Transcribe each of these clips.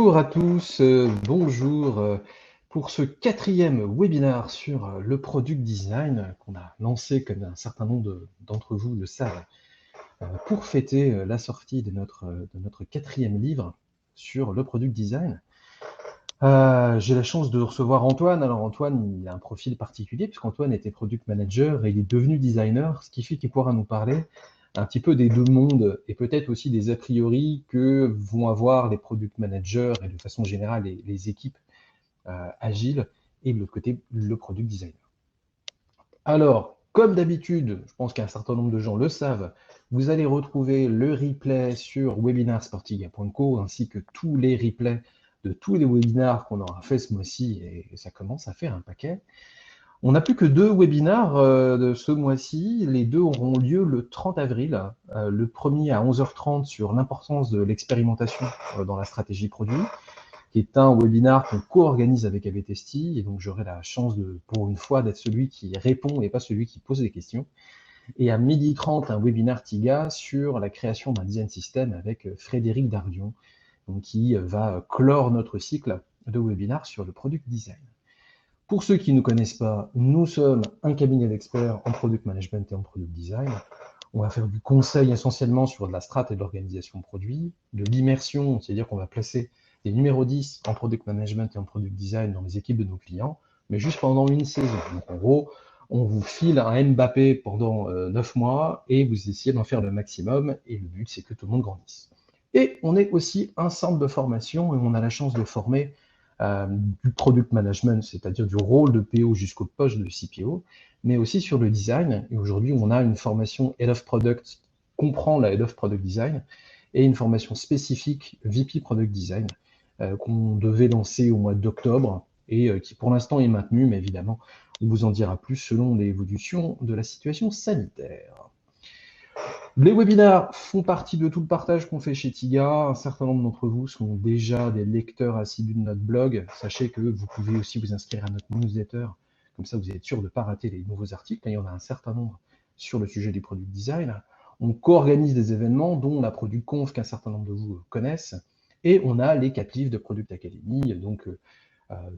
Bonjour à tous, bonjour pour ce quatrième webinaire sur le product design qu'on a lancé, comme un certain nombre d'entre vous le savent, pour fêter la sortie de notre quatrième livre sur le product design. J'ai la chance de recevoir Antoine. Alors Antoine, il a un profil particulier puisqu'Antoine était product manager et il est devenu designer, ce qui fait qu'il pourra nous parler un petit peu des deux mondes et peut-être aussi des a priori que vont avoir les product managers et de façon générale les équipes agiles et de l'autre côté le product designer. Alors, comme d'habitude, je pense qu'un certain nombre de gens le savent, vous allez retrouver le replay sur webinarsportiga.co ainsi que tous les replays de tous les webinars qu'on aura fait ce mois-ci et ça commence à faire un paquet. On n'a plus que deux webinars de ce mois-ci. Les deux auront lieu le 30 avril. Le premier à 11h30 sur l'importance de l'expérimentation dans la stratégie produit, qui est un webinar qu'on co-organise avec AB Testi. Et donc, j'aurai la chance, pour une fois, d'être celui qui répond et pas celui qui pose des questions. Et à 12h30, un webinaire TIGA sur la création d'un design system avec Frédéric Dardion, donc, qui va clore notre cycle de webinars sur le product design. Pour ceux qui ne connaissent pas, nous sommes un cabinet d'experts en product management et en product design. On va faire du conseil essentiellement sur de la strat et de l'organisation de produits, de l'immersion, c'est-à-dire qu'on va placer des numéros 10 en product management et en product design dans les équipes de nos clients, mais juste pendant une saison. Donc en gros, on vous file un Mbappé pendant 9 mois et vous essayez d'en faire le maximum et le but c'est que tout le monde grandisse. Et on est aussi un centre de formation et on a la chance de former du product management, c'est-à-dire du rôle de PO jusqu'au poste de CPO, mais aussi sur le design. Et aujourd'hui, on a une formation Head of Product qui comprend la Head of Product Design et une formation spécifique VP Product Design qu'on devait lancer au mois d'octobre et qui pour l'instant est maintenue, mais évidemment, on vous en dira plus selon l'évolution de la situation sanitaire. Les webinars font partie de tout le partage qu'on fait chez TIGA. Un certain nombre d'entre vous sont déjà des lecteurs assidus de notre blog. Sachez que vous pouvez aussi vous inscrire à notre newsletter. Comme ça, vous êtes sûr de ne pas rater les nouveaux articles. Il y en a un certain nombre sur le sujet du product design. On co-organise des événements, dont la Product Conf qu'un certain nombre de vous connaissent. Et on a les captifs de Product Academy, donc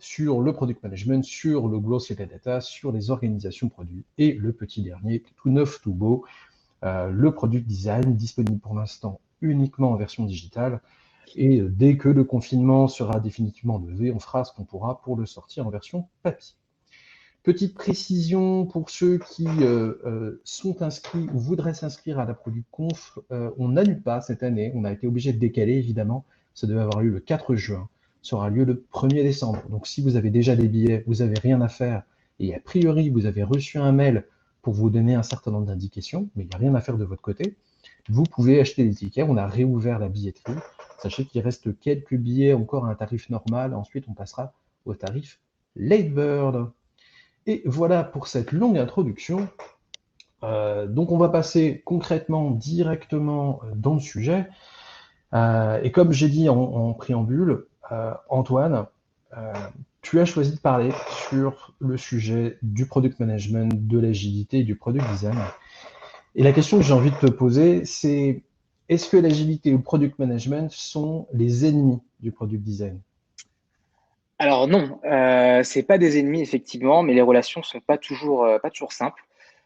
sur le product management, sur le growth et la data, sur les organisations produits. Et le petit dernier, tout neuf, tout beau, le product design, disponible pour l'instant uniquement en version digitale. Et dès que le confinement sera définitivement levé, on fera ce qu'on pourra pour le sortir en version papier. Petite précision pour ceux qui sont inscrits ou voudraient s'inscrire à la Product Conf, on n'annule pas cette année, on a été obligé de décaler évidemment, ça devait avoir lieu le 4 juin, ça aura lieu le 1er décembre. Donc si vous avez déjà des billets, vous n'avez rien à faire, et a priori vous avez reçu un mail pour vous donner un certain nombre d'indications, mais il n'y a rien à faire de votre côté, vous pouvez acheter des tickets, on a réouvert la billetterie, sachez qu'il reste quelques billets encore à un tarif normal, ensuite on passera au tarif Late Bird. Et voilà pour cette longue introduction. Donc on va passer concrètement, directement dans le sujet. Et comme j'ai dit en préambule, Antoine, tu as choisi de parler sur le sujet du product management, de l'agilité et du product design. Et la question que j'ai envie de te poser, c'est est-ce que l'agilité ou le product management sont les ennemis du product design? Alors non, c'est pas des ennemis effectivement, mais les relations sont pas toujours simples.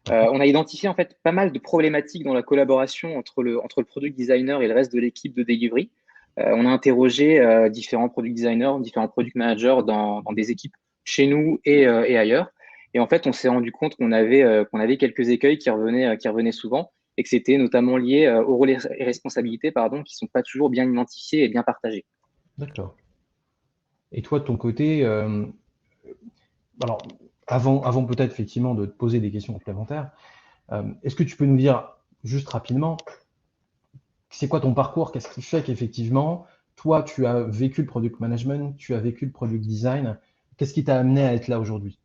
On a identifié en fait pas mal de problématiques dans la collaboration entre le product designer et le reste de l'équipe de delivery. On a interrogé différents product designers, différents product managers dans des équipes chez nous et ailleurs. Et en fait, on s'est rendu compte qu'on avait quelques écueils qui revenaient souvent et que c'était notamment lié aux rôles et responsabilités pardon, qui sont pas toujours bien identifiés et bien partagés. D'accord. Et toi, de ton côté, alors avant peut-être effectivement de te poser des questions complémentaires, est-ce que tu peux nous dire juste rapidement, c'est quoi ton parcours? Qu'est-ce qui fait qu'effectivement, toi, tu as vécu le product management, tu as vécu le product design. Qu'est-ce qui t'a amené à être là aujourd'hui?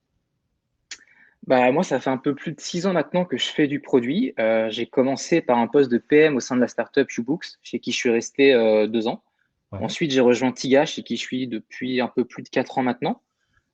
Bah, moi, ça fait un peu plus de 6 ans maintenant que je fais du produit. J'ai commencé par un poste de PM au sein de la startup Ubooks, chez qui je suis resté 2 ans. Ouais, Ensuite, j'ai rejoint Tiga, chez qui je suis depuis un peu plus de 4 ans maintenant.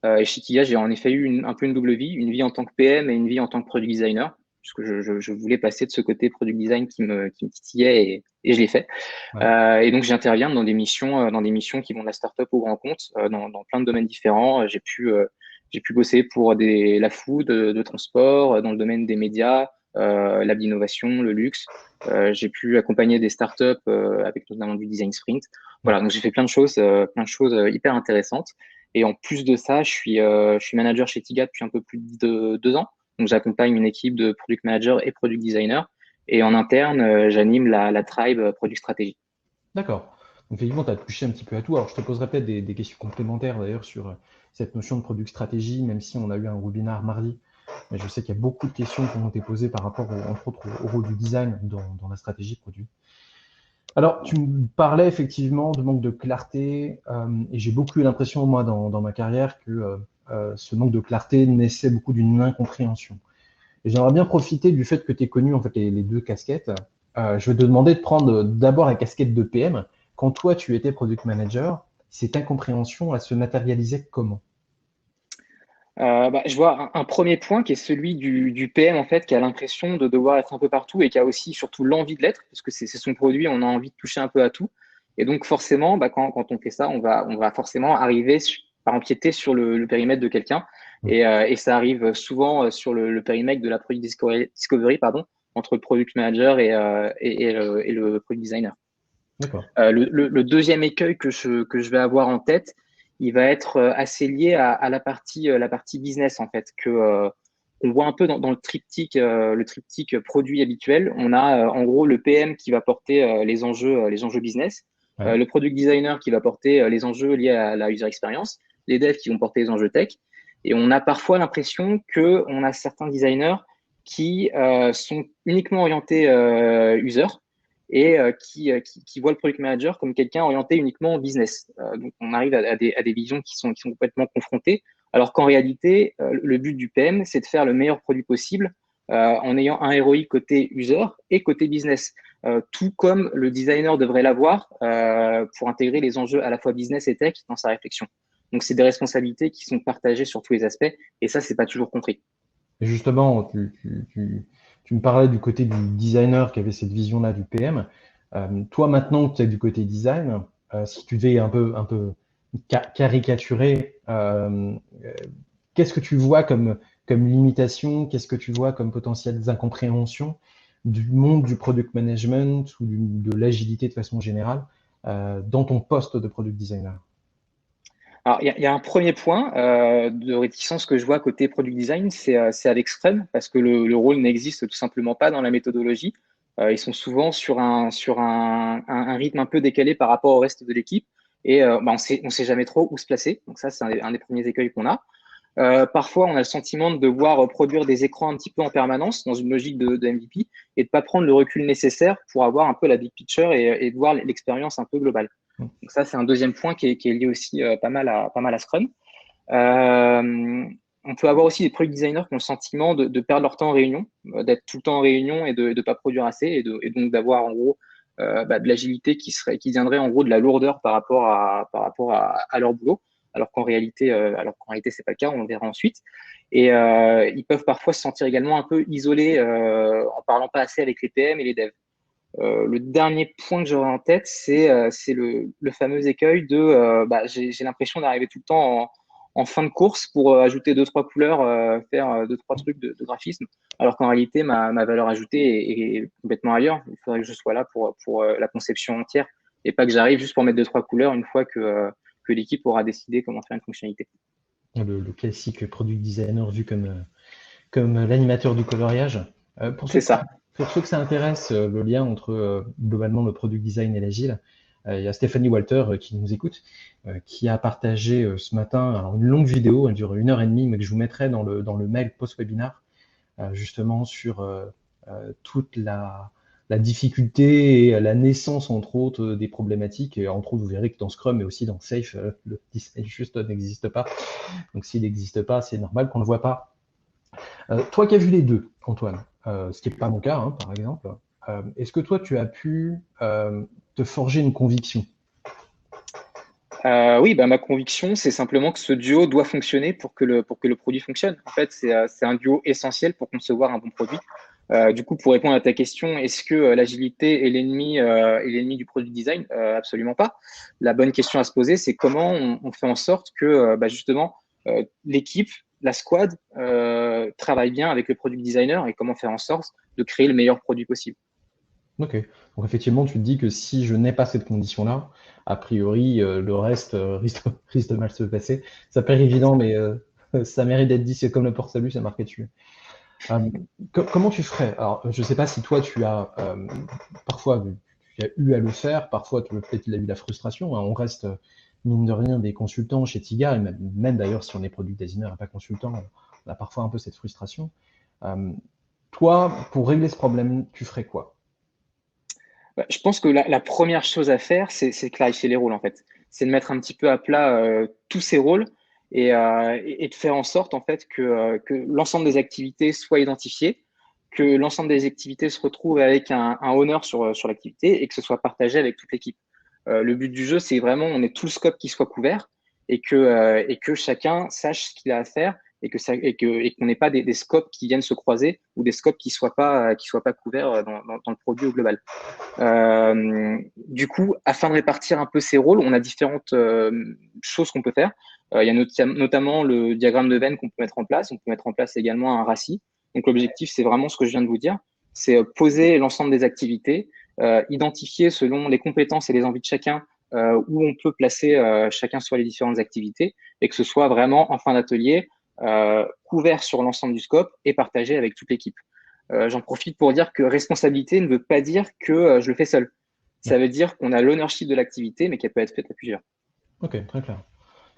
Et chez Tiga, j'ai en effet eu un peu une double vie, une vie en tant que PM et une vie en tant que product designer, puisque je voulais passer de ce côté product design qui me titillait et je l'ai fait. Ouais. Et donc j'interviens dans des missions qui vont de la startup au grand compte, dans plein de domaines différents. J'ai pu bosser pour la food, de transport, dans le domaine des médias, lab d'innovation, le luxe. J'ai pu accompagner des startups avec notamment du design sprint. Ouais. Voilà, donc j'ai fait plein de choses hyper intéressantes. Et en plus de ça, je suis manager chez Tiga depuis un peu plus de 2 ans. Donc j'accompagne une équipe de product manager et product designer. Et en interne, j'anime la tribe product stratégie. D'accord. Donc, effectivement, tu as touché un petit peu à tout. Alors, je te poserai peut-être des questions complémentaires d'ailleurs sur cette notion de product stratégie, même si on a eu un webinaire mardi. Mais je sais qu'il y a beaucoup de questions qui ont été posées par rapport, entre autres, au rôle du design dans la stratégie produit. Alors, tu me parlais effectivement de manque de clarté, et j'ai beaucoup eu l'impression, moi, dans ma carrière, que ce manque de clarté naissait beaucoup d'une incompréhension. Et j'aimerais bien profiter du fait que tu aies connu en fait, les deux casquettes. Je vais te demander de prendre d'abord la casquette de PM. Quand toi, tu étais product manager, cette incompréhension, elle se matérialisait comment? Je vois un premier point qui est celui du PM en fait, qui a l'impression de devoir être un peu partout et qui a aussi surtout l'envie de l'être, parce que c'est son produit, on a envie de toucher un peu à tout. Et donc forcément, quand on fait ça, on va forcément arriver par empiéter sur le périmètre de quelqu'un. Et ça arrive souvent sur le périmètre de la product discovery, pardon, entre le product manager et le product designer. D'accord. Le deuxième écueil que je vais avoir en tête, il va être assez lié à la partie business en fait, on voit un peu dans le triptyque produit habituel. On a en gros le PM qui va porter les enjeux business, Ouais. le product designer qui va porter les enjeux liés à la user experience, les devs qui vont porter les enjeux tech. Et on a parfois l'impression que on a certains designers qui sont uniquement orientés user et qui voit le product manager comme quelqu'un orienté uniquement au business. Donc on arrive à des visions qui sont complètement confrontées, alors qu'en réalité, le but du PM, c'est de faire le meilleur produit possible en ayant un ROI côté user et côté business. Tout comme le designer devrait l'avoir pour intégrer les enjeux à la fois business et tech dans sa réflexion. Donc c'est des responsabilités qui sont partagées sur tous les aspects, et ça, c'est pas toujours compris. Et justement, tu me parlais du côté du designer qui avait cette vision-là du PM. Toi, maintenant que tu es du côté design, si tu devais un peu caricaturer, qu'est-ce que tu vois comme limitation? Qu'est-ce que tu vois comme potentielles incompréhensions du monde du product management ou de l'agilité de façon générale dans ton poste de product designer? Alors, il y a un premier point de réticence que je vois côté product design, c'est avec Scrum, parce que le rôle n'existe tout simplement pas dans la méthodologie. Ils sont souvent sur un rythme un peu décalé par rapport au reste de l'équipe. Et on sait jamais trop où se placer. Donc ça, c'est un des premiers écueils qu'on a. Parfois, on a le sentiment de devoir produire des écrans un petit peu en permanence dans une logique de MVP et de pas prendre le recul nécessaire pour avoir un peu la big picture et de voir l'expérience un peu globale. Donc ça, c'est un deuxième point qui est lié aussi pas mal à Scrum. On peut avoir aussi des product designers qui ont le sentiment de perdre leur temps en réunion, d'être tout le temps en réunion et de pas produire assez et donc d'avoir en gros de l'agilité qui viendrait en gros de la lourdeur par rapport à leur boulot, alors qu'en réalité c'est pas le cas, on le verra ensuite. Et ils peuvent parfois se sentir également un peu isolés en parlant pas assez avec les PM et les devs. Le dernier point que j'aurais en tête, c'est le fameux écueil de j'ai l'impression d'arriver tout le temps en fin de course pour ajouter deux, trois couleurs, faire deux, trois trucs de graphisme, alors qu'en réalité, ma valeur ajoutée est complètement ailleurs. Il faudrait que je sois là pour la conception entière et pas que j'arrive juste pour mettre deux, trois couleurs une fois que l'équipe aura décidé comment faire une fonctionnalité. Le classique product designer vu comme l'animateur du coloriage. C'est ça. Pour ceux que ça intéresse, le lien entre globalement le product design et l'agile, il y a Stéphanie Walter qui nous écoute, qui a partagé ce matin alors une longue vidéo, elle dure 1 heure et demie, mais que je vous mettrai dans le mail post-webinar, justement sur toute la difficulté et la naissance, entre autres, des problématiques. Et entre autres, vous verrez que dans Scrum, mais aussi dans Safe, le design juste n'existe pas. Donc s'il n'existe pas, c'est normal qu'on ne le voit pas. Toi qui as vu les deux, Antoine, ce qui n'est pas mon cas, hein, par exemple, est-ce que toi tu as pu te forger une conviction? Oui, ma conviction, c'est simplement que ce duo doit fonctionner pour que le produit fonctionne. En fait, c'est un duo essentiel pour concevoir un bon produit. Du coup, pour répondre à ta question, est-ce que l'agilité est l'ennemi du product design? Absolument pas. La bonne question à se poser, c'est comment on fait en sorte que justement l'équipe, la squad, travaille bien avec le product designer et comment faire en sorte de créer le meilleur produit possible. Ok. Donc effectivement, tu te dis que si je n'ai pas cette condition-là, a priori, le reste risque de mal se passer. Ça paraît C'est évident, ça. mais ça mérite d'être dit. C'est comme le port-salut, c'est marqué dessus. Euh, Comment tu ferais? Alors, je ne sais pas si toi, tu as parfois tu as eu à le faire, parfois peut-être il a eu la frustration, hein. On reste, mine de rien, des consultants chez Tiga, et même d'ailleurs, si on est product designer et pas consultant, on a parfois un peu cette frustration. Euh, Toi, pour régler ce problème, tu ferais quoi? Je pense que la première chose à faire, c'est clarifier les rôles en fait. C'est de mettre un petit peu à plat tous ces rôles et de faire en sorte en fait que l'ensemble des activités soient identifiées, que l'ensemble des activités se retrouvent avec un honneur sur l'activité et que ce soit partagé avec toute l'équipe. Le but du jeu, c'est vraiment on ait tout le scope qui soit couvert et que chacun sache ce qu'il a à faire et qu'on n'ait pas des scopes qui viennent se croiser ou des scopes qui soient pas couverts dans le produit au global. Du coup, afin de répartir un peu ces rôles, on a différentes choses qu'on peut faire. Il y a notamment le diagramme de veine qu'on peut mettre en place. On peut mettre en place également un RACI. Donc l'objectif, c'est vraiment ce que je viens de vous dire, c'est poser l'ensemble des activités, identifier selon les compétences et les envies de chacun où on peut placer chacun sur les différentes activités et que ce soit vraiment en fin d'atelier couvert sur l'ensemble du scope et partagé avec toute l'équipe. J'en profite pour dire que responsabilité ne veut pas dire que je le fais seul. Ça Ouais. veut dire qu'on a l'ownership de l'activité, mais qu'elle peut être faite à plusieurs. Ok, très clair.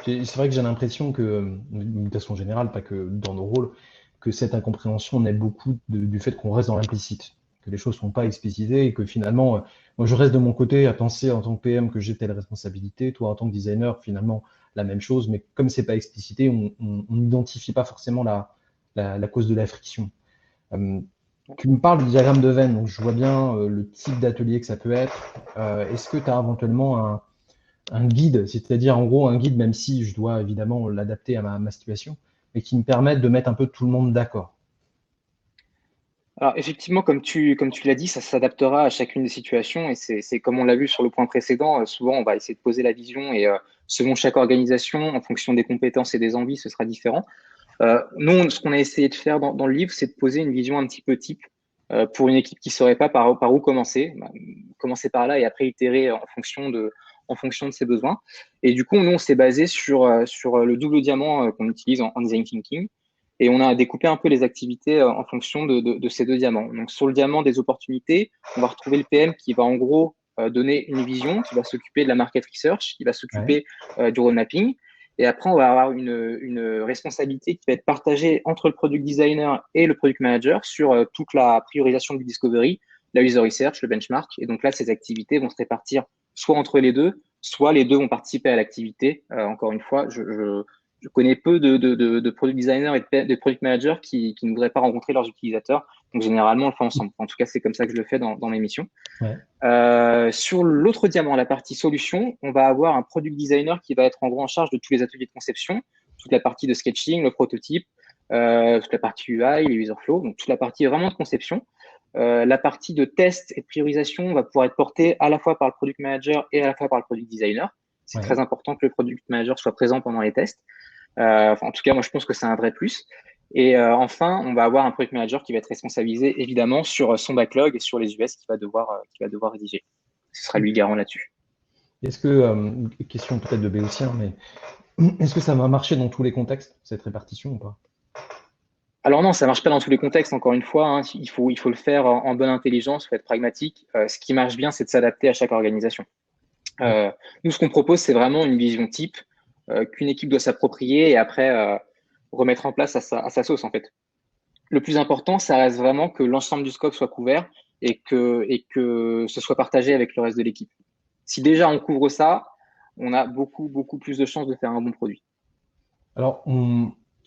C'est vrai que j'ai l'impression que, de façon générale, pas que dans nos rôles, que cette incompréhension naît beaucoup du fait qu'on reste dans l'implicite, que les choses ne sont pas explicitées et que finalement, moi je reste de mon côté à penser en tant que PM que j'ai telle responsabilité, toi en tant que designer, finalement la même chose, mais comme c'est pas explicité, on n'identifie pas forcément la cause de la friction. Euh, Tu me parles du diagramme de Venn, donc je vois bien le type d'atelier que ça peut être. Est-ce que tu as éventuellement un guide, c'est-à-dire en gros un guide, même si je dois évidemment l'adapter à ma situation, mais qui me permette de mettre un peu tout le monde d'accord. Alors effectivement, comme tu l'as dit, ça s'adaptera à chacune des situations et c'est comme on l'a vu sur le point précédent, souvent on va essayer de poser la vision et selon chaque organisation, en fonction des compétences et des envies, ce sera différent. Nous, ce qu'on a essayé de faire dans le livre, c'est de poser une vision un petit peu type pour une équipe qui ne saurait pas par où commencer. Commencer par là et après itérer en fonction de ses besoins. Et du coup, nous, on s'est basé sur le double diamant qu'on utilise en design thinking. Et on a découpé un peu les activités en fonction de ces deux diamants. Donc, sur le diamant des opportunités, on va retrouver le PM qui va en gros donner une vision, qui va s'occuper de la market research, qui va Ouais, s'occuper du road mapping, et après, on va avoir une responsabilité qui va être partagée entre le product designer et le product manager sur toute la priorisation du discovery, la user research, le benchmark. Et donc là, ces activités vont se répartir soit entre les deux, soit les deux vont participer à l'activité. Encore une fois, je connais peu de product designers et de product managers qui ne voudraient pas rencontrer leurs utilisateurs. Donc généralement, on le fait ensemble. En tout cas, c'est comme ça que je le fais dans mes missions. ouais, Sur l'autre diamant, la partie solution, on va avoir un product designer qui va être en gros en charge de tous les ateliers de conception, toute la partie de sketching, le prototype, toute la partie UI, les user flow, donc toute la partie vraiment de conception. La partie de test et de priorisation va pouvoir être portée à la fois par le product manager et à la fois par le product designer. C'est ouais. très important que le product manager soit présent pendant les tests. En tout cas, moi, je pense que c'est un vrai plus. Et enfin, on va avoir un product manager qui va être responsabilisé évidemment sur son backlog et sur les US qu'il va devoir rédiger. Ce sera lui garant là-dessus. Est-ce que, question peut-être de Béotien, mais est-ce que ça va marcher dans tous les contextes, cette répartition ou pas? Alors non, ça marche pas dans tous les contextes, encore une fois. Hein. Il faut le faire en bonne intelligence, il faut être pragmatique. Ce qui marche bien, c'est de s'adapter à chaque organisation. Euh, Nous, ce qu'on propose, c'est vraiment une vision type qu'une équipe doit s'approprier et après remettre en place à sa sauce, en fait. Le plus important, ça reste vraiment que l'ensemble du scope soit couvert et que ce soit partagé avec le reste de l'équipe. Si déjà on couvre ça, on a beaucoup plus de chances de faire un bon produit. Alors,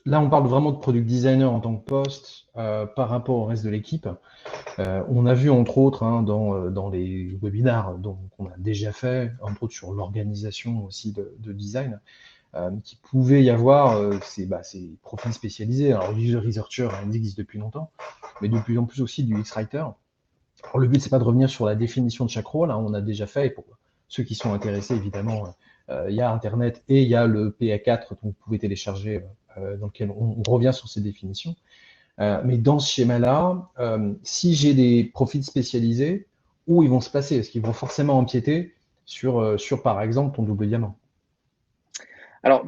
là, on parle vraiment de product designer en tant que poste par rapport au reste de l'équipe. On a vu entre autres hein, dans les webinars dont on a déjà fait, entre autres sur l'organisation aussi de design, qu'il pouvait y avoir ces profils spécialisés. Alors, user researcher, il existe depuis longtemps, mais de plus en plus aussi du X-Writer. Alors, le but, c'est pas de revenir sur la définition de chaque rôle, hein, on a déjà fait, et pour ceux qui sont intéressés, évidemment, il y a Internet et il y a le PA4 dont vous pouvez télécharger, dans lequel on revient sur ces définitions. Mais dans ce schéma-là, si j'ai des profils spécialisés, où ils vont se placer? Est-ce qu'ils vont forcément empiéter sur par exemple, ton double diamant? Alors,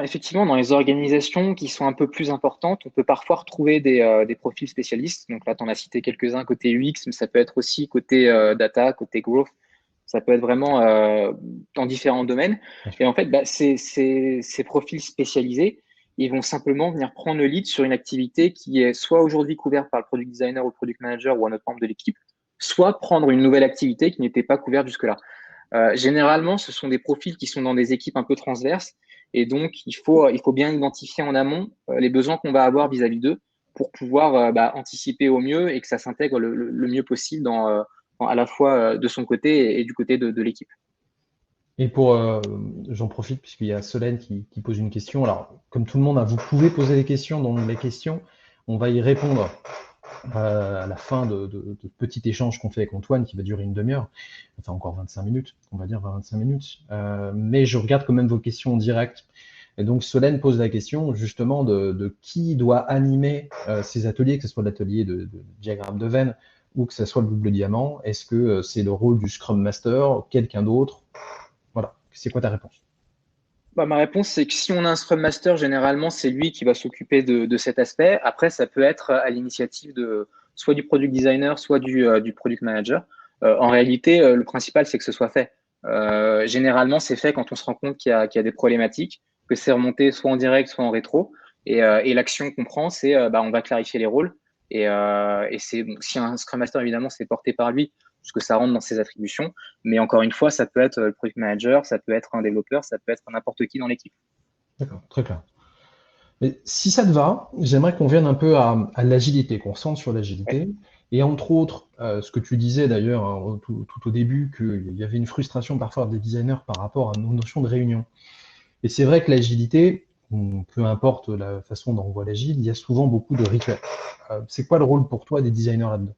effectivement, dans les organisations qui sont un peu plus importantes, on peut parfois retrouver des profils spécialistes. Donc là, tu en as cité quelques-uns côté UX, mais ça peut être aussi côté data, côté growth. Ça peut être vraiment dans différents domaines. Et en fait, ces profils spécialisés, ils vont simplement venir prendre le lead sur une activité qui est soit aujourd'hui couverte par le product designer ou le product manager ou un autre membre de l'équipe, soit prendre une nouvelle activité qui n'était pas couverte jusque-là. Généralement, ce sont des profils qui sont dans des équipes un peu transverses et donc il faut bien identifier en amont les besoins qu'on va avoir vis-à-vis d'eux pour pouvoir anticiper au mieux et que ça s'intègre le mieux possible à la fois de son côté et du côté de l'équipe. Et j'en profite puisqu'il y a Solène qui pose une question. Alors, comme tout le monde, hein, vous pouvez poser des questions dans les questions. On va y répondre à la fin de petit échange qu'on fait avec Antoine qui va durer une demi-heure, enfin encore 25 minutes, on va dire 25 minutes. Mais je regarde quand même vos questions en direct. Et donc Solène pose la question justement de qui doit animer ces ateliers, que ce soit l'atelier de diagramme de veine ou que ce soit le double diamant. Est-ce que c'est le rôle du Scrum Master, quelqu'un d'autre? Voilà, c'est quoi ta réponse? Ma réponse, c'est que si on a un Scrum Master, généralement, c'est lui qui va s'occuper de cet aspect. Après, ça peut être à l'initiative de soit du product designer, soit du product manager. En réalité, le principal, c'est que ce soit fait. Généralement, c'est fait quand on se rend compte qu'il y a des problématiques, que c'est remonté soit en direct, soit en rétro. Et l'action qu'on prend, c'est on va clarifier les rôles. Et c'est si un Scrum Master, évidemment, c'est porté par lui, puisque ça rentre dans ses attributions. Mais encore une fois, ça peut être le product manager, ça peut être un développeur, ça peut être n'importe qui dans l'équipe. D'accord, très clair. Mais si ça te va, j'aimerais qu'on vienne un peu à l'agilité, qu'on centre sur Ouais. l'agilité. Et entre autres, ce que tu disais d'ailleurs, hein, tout au début, qu'il y avait une frustration parfois des designers par rapport à nos notions de réunion. Et c'est vrai que l'agilité, peu importe la façon dont on voit l'agile, il y a souvent beaucoup de rituels. C'est quoi le rôle pour toi des designers là-dedans?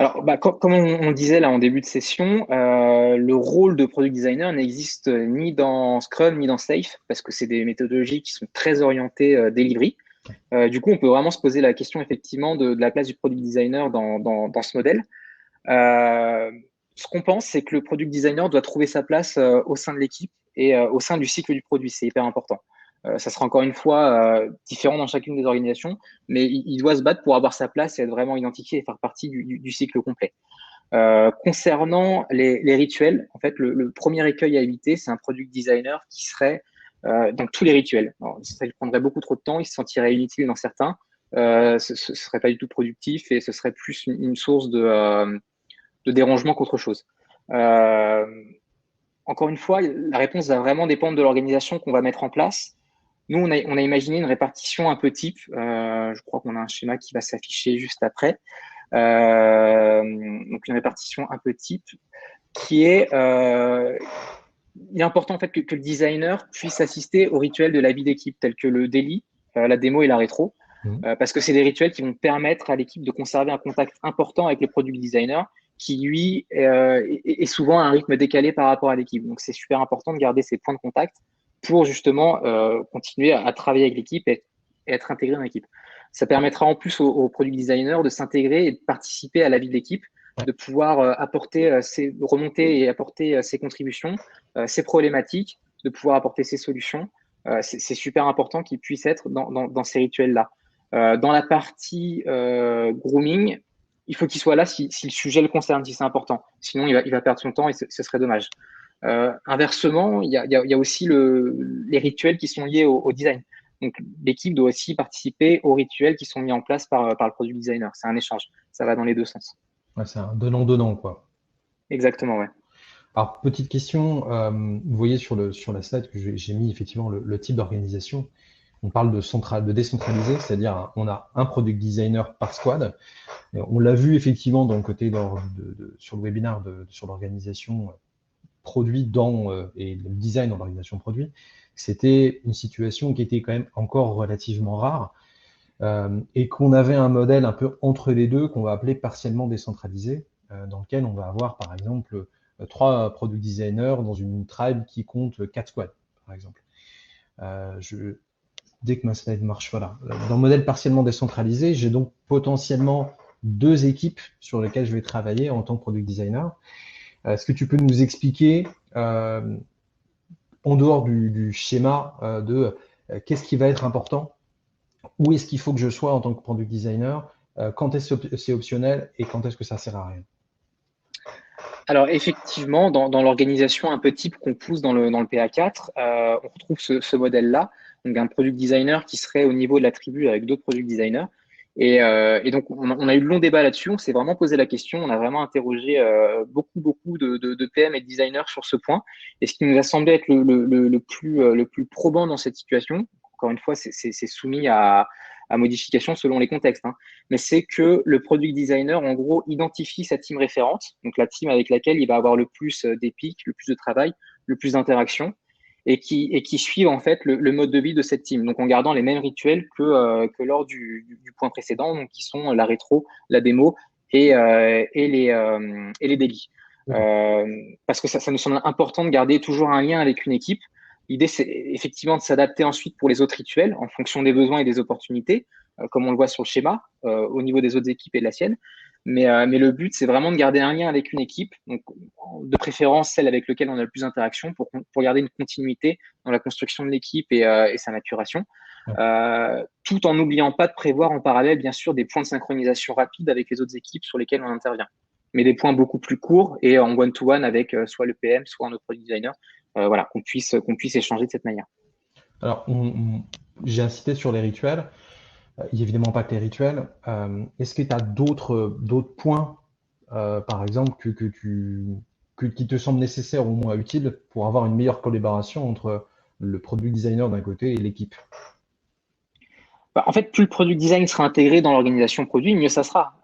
Alors, comme on disait là en début de session, le rôle de product designer n'existe ni dans Scrum ni dans Safe parce que c'est des méthodologies qui sont très orientées delivery. Du coup, on peut vraiment se poser la question effectivement de la place du product designer dans ce modèle. Ce qu'on pense, c'est que le product designer doit trouver sa place au sein de l'équipe et au sein du cycle du produit. C'est hyper important. Ça sera encore une fois différent dans chacune des organisations, mais il doit se battre pour avoir sa place et être vraiment identifié et faire partie du cycle complet. Concernant les rituels, en fait, le premier écueil à éviter, c'est un product designer qui serait dans tous les rituels. Alors, ça lui prendrait beaucoup trop de temps, il se sentirait inutile dans certains, ce serait pas du tout productif et ce serait plus une source de dérangement qu'autre chose. Euh, Encore une fois, la réponse va vraiment dépendre de l'organisation qu'on va mettre en place. Nous, on a imaginé une répartition un peu type. Je crois qu'on a un schéma qui va s'afficher juste après. Donc une répartition un peu type qui est il est important en fait que le designer puisse assister aux rituels de la vie d'équipe tels que le daily, la démo et la rétro, Mhm. parce que c'est des rituels qui vont permettre à l'équipe de conserver un contact important avec le product designer qui lui est souvent à un rythme décalé par rapport à l'équipe. Donc c'est super important de garder ces points de contact pour justement continuer à travailler avec l'équipe et être intégré dans l'équipe. Ça permettra en plus au product designer de s'intégrer et de participer à la vie de l'équipe, Ouais. de pouvoir remonter et apporter ses contributions, ses problématiques, de pouvoir apporter ses solutions. C'est super important qu'il puisse être dans ces rituels-là. Dans la partie grooming, il faut qu'il soit là si le sujet le concerne, si c'est important. Sinon, il va perdre son temps et ce serait dommage. Inversement, il y a aussi les rituels qui sont liés au design. Donc, l'équipe doit aussi participer aux rituels qui sont mis en place par le product designer. C'est un échange. Ça va dans les deux sens. Ouais, c'est un donnant-donnant, quoi. Exactement, ouais. Alors, petite question, vous voyez sur la slide que j'ai mis effectivement le type d'organisation. On parle de décentraliser, c'est-à-dire on a un product designer par squad. Et on l'a vu effectivement dans le côté sur le webinaire sur l'organisation. produit et le design dans l'organisation produit, c'était une situation qui était quand même encore relativement rare et qu'on avait un modèle un peu entre les deux qu'on va appeler partiellement décentralisé, dans lequel on va avoir par exemple 3 product designers dans une tribe qui compte 4 squads, par exemple. Euh, je, Dès que ma slide marche, voilà. Dans le modèle partiellement décentralisé, j'ai donc potentiellement 2 équipes sur lesquelles je vais travailler en tant que product designer. Est-ce que tu peux nous expliquer, en dehors du schéma de qu'est-ce qui va être important, où est-ce qu'il faut que je sois en tant que product designer, quand est-ce que c'est optionnel et quand est-ce que ça sert à rien? Alors effectivement, dans l'organisation un peu type qu'on pousse dans le PA4, on retrouve ce modèle-là, donc un product designer qui serait au niveau de la tribu avec d'autres product designers. Et donc on a eu de longs débats là-dessus, on s'est vraiment posé la question, on a vraiment interrogé beaucoup de PM et de designers sur ce point. Et ce qui nous a semblé être le plus probant dans cette situation, encore une fois, c'est soumis à modification selon les contextes, hein, mais c'est que le product designer, en gros, identifie sa team référente, donc la team avec laquelle il va avoir le plus d'épiques, le plus de travail, le plus d'interactions, et qui suivent en fait le mode de vie de cette team. Donc en gardant les mêmes rituels que lors du point précédent, donc qui sont la rétro, la démo et les délits. Parce que ça nous semble important de garder toujours un lien avec une équipe. L'idée, c'est effectivement de s'adapter ensuite pour les autres rituels en fonction des besoins et des opportunités, comme on le voit sur le schéma, au niveau des autres équipes et de la sienne. Mais le but, c'est vraiment de garder un lien avec une équipe, donc de préférence celle avec laquelle on a le plus d'interaction pour garder une continuité dans la construction de l'équipe et sa maturation, tout en n'oubliant pas de prévoir en parallèle, bien sûr, des points de synchronisation rapide avec les autres équipes sur lesquelles on intervient, mais des points beaucoup plus courts et en one-to-one avec soit le PM, soit un autre product designer, voilà, qu'on puisse échanger de cette manière. Alors, j'ai insisté sur les rituels. Il n'y a évidemment pas que les rituels. Est-ce que tu as d'autres points, par exemple, qui te semblent nécessaires ou moins utiles pour avoir une meilleure collaboration entre le product designer d'un côté et l'équipe? Bah, en fait, plus le product design sera intégré dans l'organisation produit, mieux ça sera.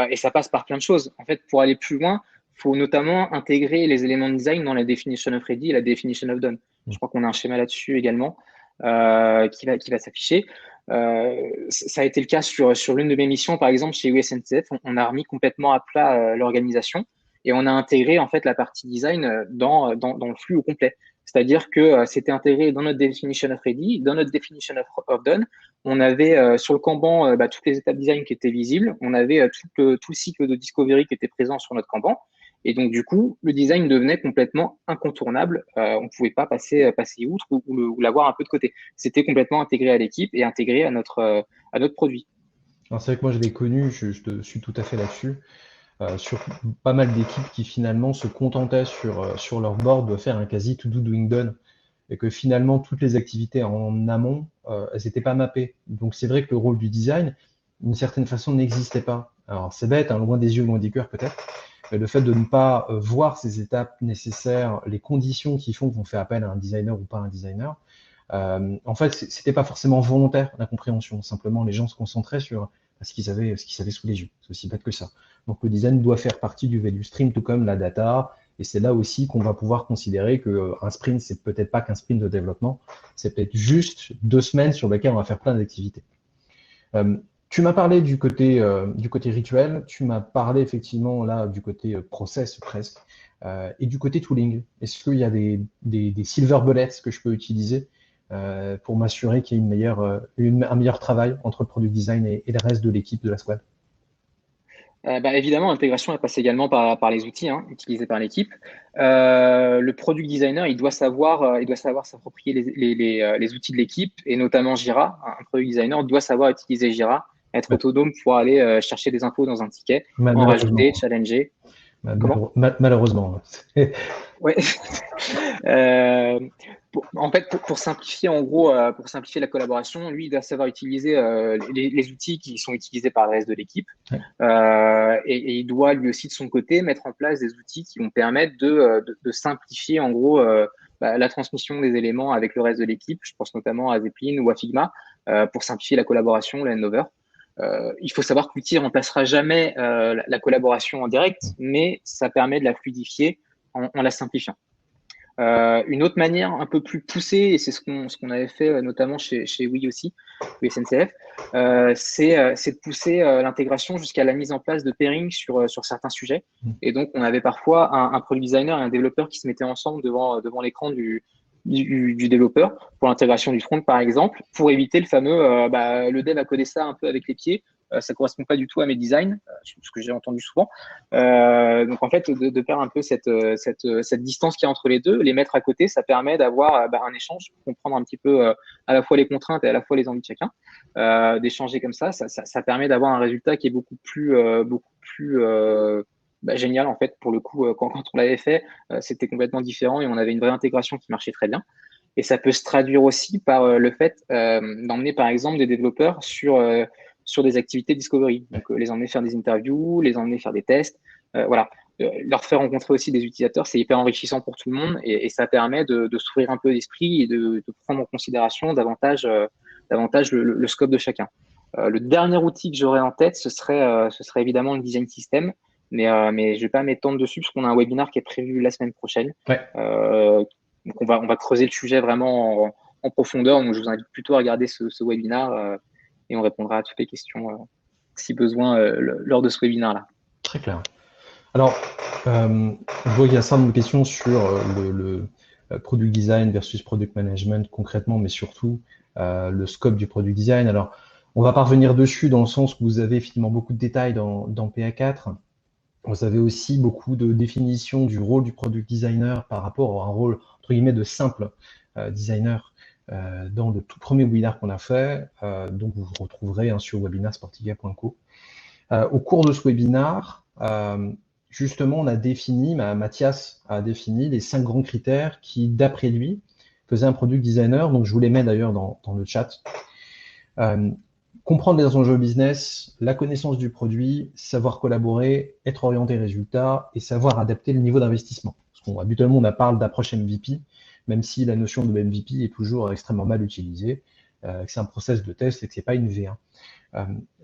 Et ça passe par plein de choses. En fait, pour aller plus loin, il faut notamment intégrer les éléments de design dans la definition of ready et la definition of done. Je crois qu'on a un schéma là-dessus également qui va s'afficher. Ça a été le cas sur l'une de mes missions, par exemple, chez USNCF. On a remis complètement à plat l'organisation et on a intégré en fait la partie design dans le flux au complet. C'est-à-dire que c'était intégré dans notre definition of ready, dans notre definition of done. On avait sur le Kanban toutes les étapes design qui étaient visibles. On avait tout le cycle de discovery qui était présent sur notre Kanban. Et donc, du coup, le design devenait complètement incontournable. On ne pouvait pas passer outre ou l'avoir un peu de côté. C'était complètement intégré à l'équipe et intégré à notre produit. Alors, c'est vrai que moi, je l'ai connu, je te suis tout à fait là-dessus, sur pas mal d'équipes qui finalement se contentaient sur leur board de faire un quasi to-do doing done et que finalement toutes les activités en amont, elles n'étaient pas mappées. Donc c'est vrai que le rôle du design, d'une certaine façon, n'existait pas. Alors c'est bête, hein, loin des yeux, loin des cœurs peut-être, mais le fait de ne pas voir ces étapes nécessaires, les conditions qui font qu'on fait appel à un designer ou pas un designer, en fait, c'était pas forcément volontaire la compréhension. Simplement, les gens se concentraient sur ce qu'ils avaient sous les yeux. C'est aussi bête que ça. Donc le design doit faire partie du value stream, tout comme la data, et c'est là aussi qu'on va pouvoir considérer qu'un sprint, c'est peut-être pas qu'un sprint de développement, c'est peut-être juste 2 semaines sur lesquelles on va faire plein d'activités. Tu m'as parlé du côté rituel, tu m'as parlé effectivement là du côté process presque, et du côté tooling. Est-ce qu'il y a des silver bullets que je peux utiliser pour m'assurer qu'il y ait un meilleur travail entre le product design et le reste de l'équipe de la squad? Évidemment, l'intégration elle passe également par les outils utilisés par l'équipe. Le product designer, il doit savoir s'approprier les outils de l'équipe et notamment Jira. Un product designer doit savoir utiliser Jira, être autonome pour aller chercher des infos dans un ticket, en rajouter, Malheureusement. challenger. Comment? Malheureusement. Ouais. Euh, En fait, pour simplifier, en gros, pour simplifier la collaboration, lui, il doit savoir utiliser les outils qui sont utilisés par le reste de l'équipe. Ouais. Et il doit, lui aussi, de son côté, mettre en place des outils qui vont permettre de simplifier, en gros, la transmission des éléments avec le reste de l'équipe. Je pense notamment à Zeppelin ou à Figma pour simplifier la collaboration, la handover. Il faut savoir que l'outil ne remplacera jamais la collaboration en direct, mais ça permet de la fluidifier en la simplifiant. Une autre manière un peu plus poussée, et c'est ce qu'on avait fait notamment chez Wii aussi, ou SNCF, c'est de pousser l'intégration jusqu'à la mise en place de pairing sur certains sujets. Et donc, on avait parfois un product designer et un développeur qui se mettaient ensemble devant l'écran du développeur pour l'intégration du front, par exemple, pour éviter le fameux le dev a codé ça un peu avec les pieds, ça correspond pas du tout à mes designs, ce que j'ai entendu souvent. Donc en fait, de faire un peu cette distance qu'il y a entre les deux, les mettre à côté, ça permet d'avoir un échange, comprendre un petit peu à la fois les contraintes et à la fois les envies de chacun, d'échanger comme ça permet d'avoir un résultat qui est beaucoup plus génial en fait. Pour le coup, quand on l'avait fait, c'était complètement différent et on avait une vraie intégration qui marchait très bien. Et ça peut se traduire aussi par le fait d'emmener par exemple des développeurs sur des activités discovery. Donc les emmener faire des interviews, les emmener faire des tests, voilà. Leur faire rencontrer aussi des utilisateurs, c'est hyper enrichissant pour tout le monde et ça permet de s'ouvrir un peu l'esprit et de prendre en considération davantage le scope de chacun. Le dernier outil que j'aurais en tête, ce serait évidemment le design system, mais je vais pas m'étendre dessus parce qu'on a un webinaire qui est prévu la semaine prochaine. Ouais. Donc on va creuser le sujet vraiment en profondeur. Donc je vous invite plutôt à regarder ce webinaire et on répondra à toutes les questions si besoin lors de ce webinaire-là. Très clair. Alors, je vois qu'il y a certaines questions sur le product design versus product management concrètement, mais surtout le scope du product design. Alors, on va pas revenir dessus dans le sens où vous avez effectivement beaucoup de détails dans PA4. Vous avez aussi beaucoup de définitions du rôle du product designer par rapport à un rôle, entre guillemets, de simple designer dans le tout premier webinaire qu'on a fait. Donc, vous retrouverez sur webinarsportiga.co. Au cours de ce webinaire, justement, on a défini, Mathias a défini les 5 grands critères qui, d'après lui, faisaient un product designer. Donc, je vous les mets d'ailleurs dans le chat. Comprendre les enjeux business, la connaissance du produit, savoir collaborer, être orienté résultat et savoir adapter le niveau d'investissement. Parce qu'habituellement, on parle d'approche MVP, même si la notion de MVP est toujours extrêmement mal utilisée, que c'est un process de test et que c'est pas une V1.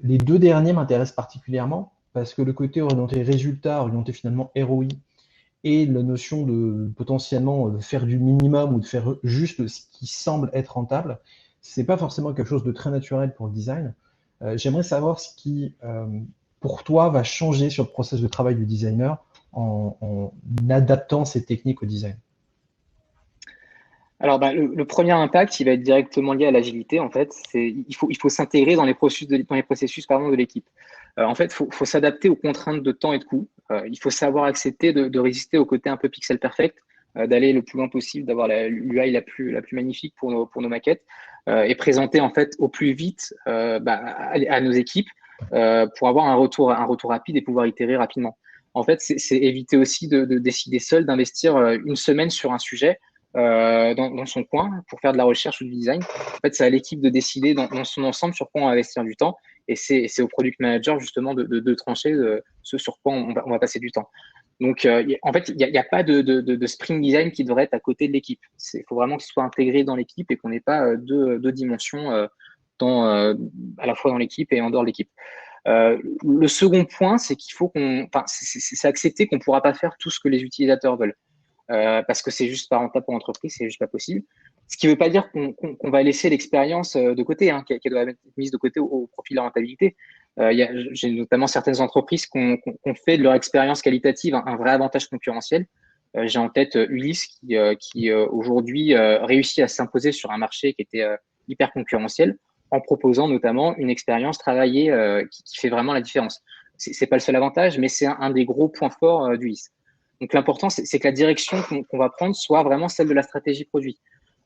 Les deux derniers m'intéressent particulièrement parce que le côté orienté résultat, orienté finalement ROI, et la notion de potentiellement de faire du minimum ou de faire juste ce qui semble être rentable, c'est pas forcément quelque chose de très naturel pour le design. J'aimerais savoir ce qui, pour toi, va changer sur le process de travail du designer en adaptant ces techniques au design. Alors, le premier impact, il va être directement lié à l'agilité. En fait, il faut s'intégrer dans les processus pardon, de l'équipe. En fait, faut s'adapter aux contraintes de temps et de coût. Il faut savoir accepter de résister au côté un peu pixel perfect, d'aller le plus loin possible, d'avoir l'UI la plus magnifique pour nos maquettes et présenter en fait au plus vite à nos équipes pour avoir un retour rapide et pouvoir itérer rapidement. En fait, c'est éviter aussi de décider seul d'investir une semaine sur un sujet dans son coin pour faire de la recherche ou du design. En fait, c'est à l'équipe de décider dans son ensemble sur quoi on va investir du temps et c'est au product manager justement de trancher ce sur quoi on va passer du temps. Donc, en fait, il n'y a pas de sprint design qui devrait être à côté de l'équipe. Il faut vraiment que ce soit intégré dans l'équipe et qu'on n'ait pas deux dimensions à la fois dans l'équipe et en dehors de l'équipe. Le second point, c'est qu'il faut c'est accepter qu'on ne pourra pas faire tout ce que les utilisateurs veulent. Parce que c'est juste pas rentable pour l'entreprise, c'est juste pas possible. Ce qui ne veut pas dire qu'on va laisser l'expérience de côté, qu'elle doit être mise de côté au profit de la rentabilité. J'ai notamment certaines entreprises qui ont fait de leur expérience qualitative un vrai avantage concurrentiel. J'ai en tête Ulysse qui aujourd'hui réussit à s'imposer sur un marché qui était hyper concurrentiel en proposant notamment une expérience travaillée qui fait vraiment la différence. C'est pas le seul avantage, mais c'est un des gros points forts d'Ulysse. Donc l'important, c'est que la direction qu'on va prendre soit vraiment celle de la stratégie produit.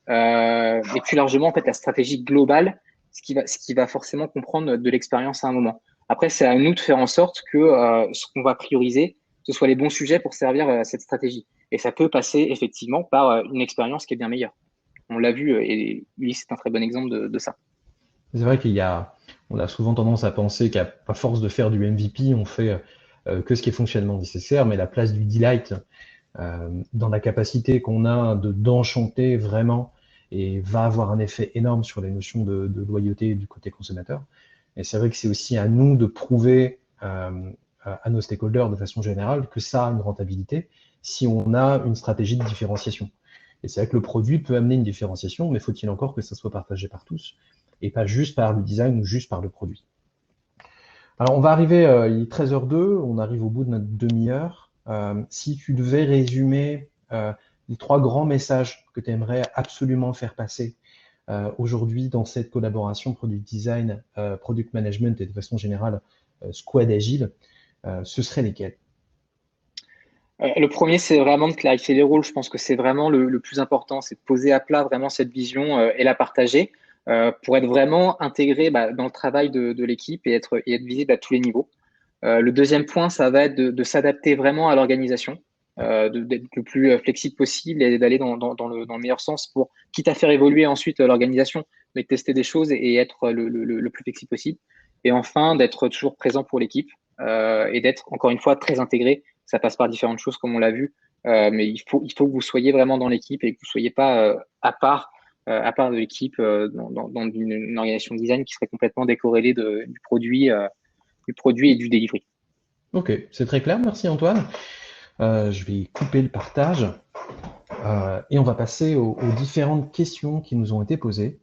Et plus largement, en fait, la stratégie globale, ce qui va forcément comprendre de l'expérience à un moment. Après, c'est à nous de faire en sorte que ce qu'on va prioriser, ce soit les bons sujets pour servir cette stratégie. Et ça peut passer effectivement par une expérience qui est bien meilleure. On l'a vu et lui, c'est un très bon exemple de ça. C'est vrai on a souvent tendance à penser qu'à force de faire du MVP, on fait que ce qui est fonctionnellement nécessaire, mais la place du delight dans la capacité qu'on a d'enchanter vraiment et va avoir un effet énorme sur les notions de loyauté du côté consommateur. Et c'est vrai que c'est aussi à nous de prouver à nos stakeholders de façon générale que ça a une rentabilité si on a une stratégie de différenciation. Et c'est vrai que le produit peut amener une différenciation, mais faut-il encore que ça soit partagé par tous et pas juste par le design ou juste par le produit. Alors, on va arriver, il est 13h02, on arrive au bout de notre demi-heure. Si tu devais résumer les 3 grands messages que tu aimerais absolument faire passer aujourd'hui dans cette collaboration product design, product management et de façon générale squad agile, ce serait lesquels? Le premier, c'est vraiment de clarifier les rôles. Je pense que c'est vraiment le plus important, c'est de poser à plat vraiment cette vision et la partager pour être vraiment intégré dans le travail de l'équipe et être visible à tous les niveaux. Le deuxième point, ça va être de s'adapter vraiment à l'organisation, d'être le plus flexible possible et d'aller dans le meilleur sens pour, quitte à faire évoluer ensuite l'organisation, mais de tester des choses et être le plus flexible possible. Et enfin, d'être toujours présent pour l'équipe et d'être, encore une fois, très intégré. Ça passe par différentes choses, comme on l'a vu, mais il faut que vous soyez vraiment dans l'équipe et que vous ne soyez pas à part de l'équipe dans une organisation de design qui serait complètement décorrélée du produit et du delivery. Ok, c'est très clair, merci Antoine. Je vais couper le partage et on va passer aux différentes questions qui nous ont été posées.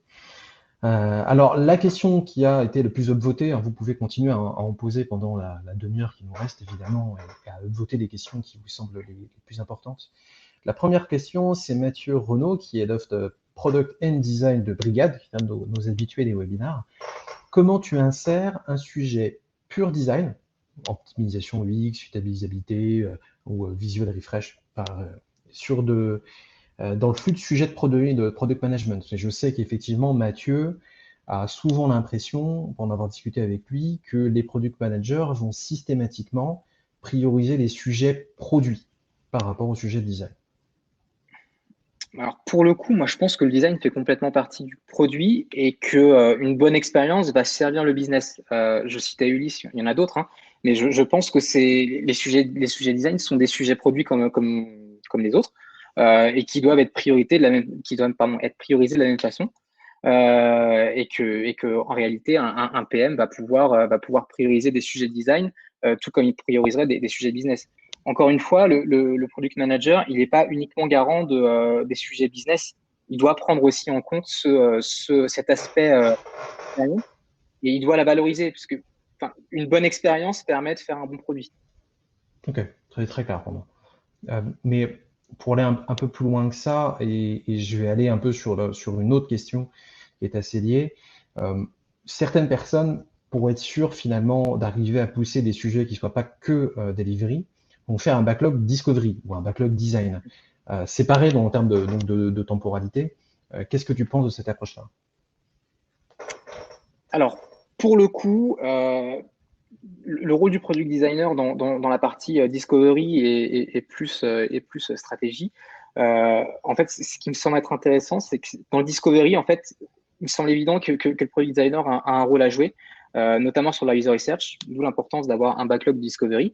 Alors, la question qui a été le plus upvotée, hein, vous pouvez continuer à en poser pendant la demi-heure qui nous reste, évidemment, et à upvoter les questions qui vous semblent les plus importantes. La première question, c'est Mathieu Renaud, qui est l'off de Product and Design de Brigade, qui est un de nos habitués des webinars. Comment tu insères un sujet pur design, optimisation UX, suitabilité ou visual refresh, dans le flux de sujets de product management? Et je sais qu'effectivement, Mathieu a souvent l'impression, pour en avoir discuté avec lui, que les product managers vont systématiquement prioriser les sujets produits par rapport au sujet design. Alors pour le coup, moi je pense que le design fait complètement partie du produit et que une bonne expérience va servir le business. Je citais Ulysse, il y en a d'autres, hein, mais je pense que c'est les sujets design sont des sujets produits comme les autres et qui doivent être qui doivent être priorisés de la même façon. Et que en réalité un PM va pouvoir prioriser des sujets de design tout comme il prioriserait des sujets de business. Encore une fois, le product manager, il n'est pas uniquement garant des sujets business. Il doit prendre aussi en compte cet aspect et il doit la valoriser puisque une bonne expérience permet de faire un bon produit. Ok, très très clair pour moi. Mais pour aller un peu plus loin que ça, et je vais aller un peu sur une autre question qui est assez liée, certaines personnes, pour être sûres finalement d'arriver à pousser des sujets qui ne soient pas que delivery, vont faire un backlog discovery ou un backlog design. Séparé en termes de temporalité. Qu'est-ce que tu penses de cette approche-là? Alors, pour le coup, le rôle du product designer dans la partie discovery et plus stratégie. En fait, ce qui me semble être intéressant, c'est que dans le discovery, en fait, il me semble évident que le product designer a un rôle à jouer, notamment sur la user research, d'où l'importance d'avoir un backlog discovery.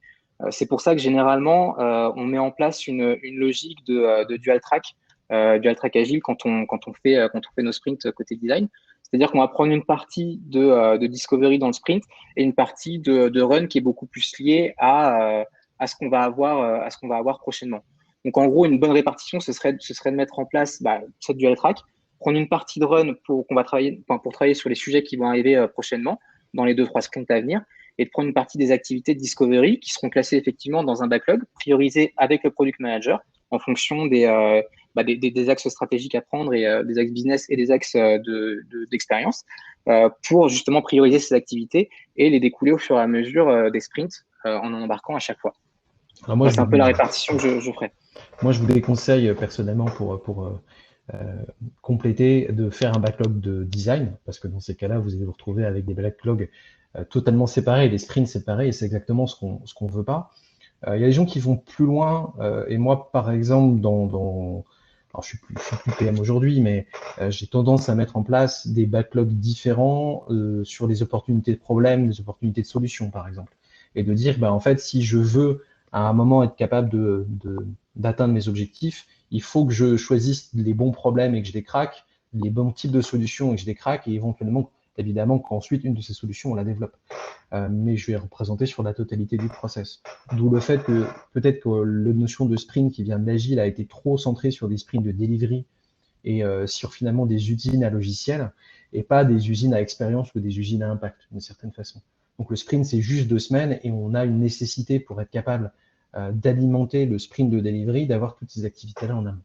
C'est pour ça que généralement, on met en place une logique de dual track agile quand on fait nos sprints côté design. C'est-à-dire qu'on va prendre une partie de discovery dans le sprint et une partie de run qui est beaucoup plus liée à ce qu'on va avoir prochainement. Donc en gros, une bonne répartition, ce serait de mettre en place cette dual track, prendre une partie de run pour travailler sur les sujets qui vont arriver prochainement dans les 2-3 sprints à venir, et de prendre une partie des activités de discovery qui seront classées effectivement dans un backlog, priorisé avec le product manager en fonction des axes stratégiques à prendre et des axes business et des axes d'expérience pour justement prioriser ces activités et les découler au fur et à mesure des sprints en embarquant à chaque fois. Alors moi, C'est un peu la répartition que je ferai. Moi, je vous déconseille personnellement pour compléter de faire un backlog de design, parce que dans ces cas-là, vous allez vous retrouver avec des backlogs totalement séparés, des sprints séparés, et c'est exactement ce qu'on veut pas. Il y a des gens qui vont plus loin, et moi, par exemple, alors je suis plus PM aujourd'hui, mais j'ai tendance à mettre en place des backlogs différents sur les opportunités de problèmes, les opportunités de solutions, par exemple, et de dire, en fait, si je veux à un moment être capable d'atteindre mes objectifs, il faut que je choisisse les bons problèmes et que je les craque, les bons types de solutions et que je les craque, et éventuellement évidemment qu'ensuite, une de ces solutions, on la développe. Mais je vais représenter sur la totalité du process. D'où le fait que peut-être que la notion de sprint qui vient de l'agile a été trop centrée sur des sprints de delivery et sur finalement des usines à logiciel et pas des usines à expérience ou des usines à impact, d'une certaine façon. Donc le sprint, c'est juste 2 semaines et on a une nécessité pour être capable d'alimenter le sprint de delivery, d'avoir toutes ces activités-là en amont.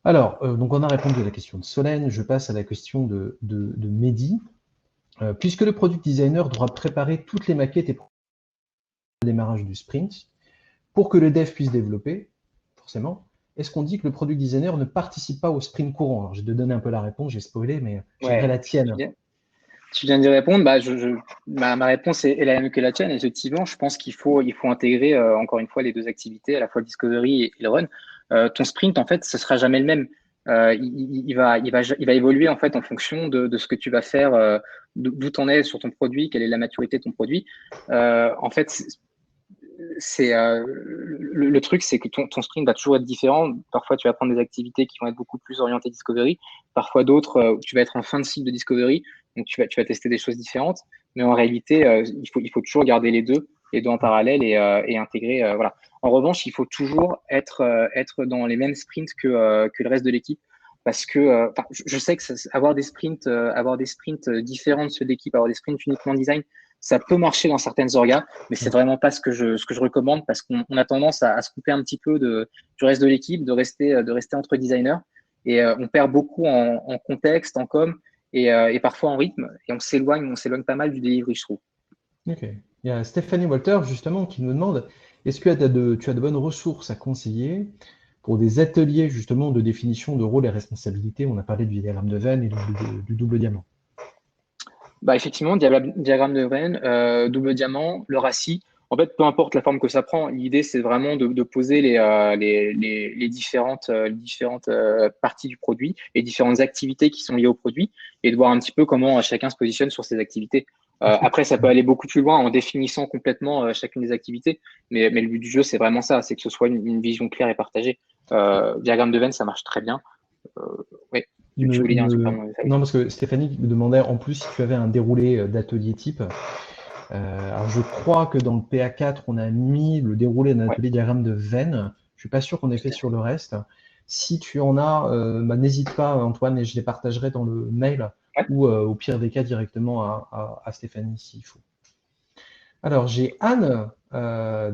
Alors, donc on a répondu à la question de Solène, je passe à la question de Mehdi. Puisque le product designer doit préparer toutes les maquettes et le démarrage du sprint, pour que le dev puisse développer, forcément, est-ce qu'on dit que le product designer ne participe pas au sprint courant? Alors, j'ai donné un peu la réponse, j'ai spoilé, mais j'aimerais la tienne. Tu viens d'y répondre. Ma réponse est la même que la tienne. Effectivement, je pense qu'il faut intégrer, encore une fois, les deux activités, à la fois le discovery et le run. Ton sprint, en fait, ce sera jamais le même. Il va évoluer en fait en fonction de ce que tu vas faire, d'où tu en es sur ton produit, quelle est la maturité de ton produit. En fait, le truc, c'est que ton sprint va toujours être différent. Parfois, tu vas prendre des activités qui vont être beaucoup plus orientées discovery, parfois d'autres où tu vas être en fin de cycle de discovery, donc tu vas tester des choses différentes. Mais en réalité, il faut toujours garder les deux en parallèle et intégrer. Voilà. En revanche, il faut toujours être dans les mêmes sprints que le reste de l'équipe. Parce que je sais que avoir des sprints différents de ceux de l'équipe, avoir des sprints uniquement design, ça peut marcher dans certaines orgas, mais c'est vraiment pas ce que je recommande parce qu'on a tendance à se couper un petit peu du reste de l'équipe, de rester entre designers et on perd beaucoup en contexte, en com et parfois en rythme et on s'éloigne pas mal du delivery, je trouve. Ok. Il y a Stéphanie Walter justement qui nous demande est-ce que tu as de bonnes ressources à conseiller pour des ateliers justement de définition de rôle et responsabilités? On a parlé du diagramme de Venn et du double diamant. Effectivement, diagramme de Venn, double diamant, le RACI. En fait, peu importe la forme que ça prend, l'idée c'est vraiment de poser les différentes parties du produit, les différentes activités qui sont liées au produit, et de voir un petit peu comment chacun se positionne sur ces activités. Après, ça peut aller beaucoup plus loin en définissant complètement chacune des activités, mais le but du jeu c'est vraiment ça, c'est que ce soit une vision claire et partagée. Diagramme de Venn, ça marche très bien. Oui. Non, parce que Stéphanie me demandait en plus si tu avais un déroulé d'atelier type. Alors je crois que dans le PA4, on a mis le déroulé d'un atelier diagramme de Venn. Je suis pas sûr qu'on ait fait sur le reste. Si tu en as, n'hésite pas, Antoine, et je les partagerai dans le mail ou au pire des cas directement à Stéphanie s'il faut. Alors j'ai Anne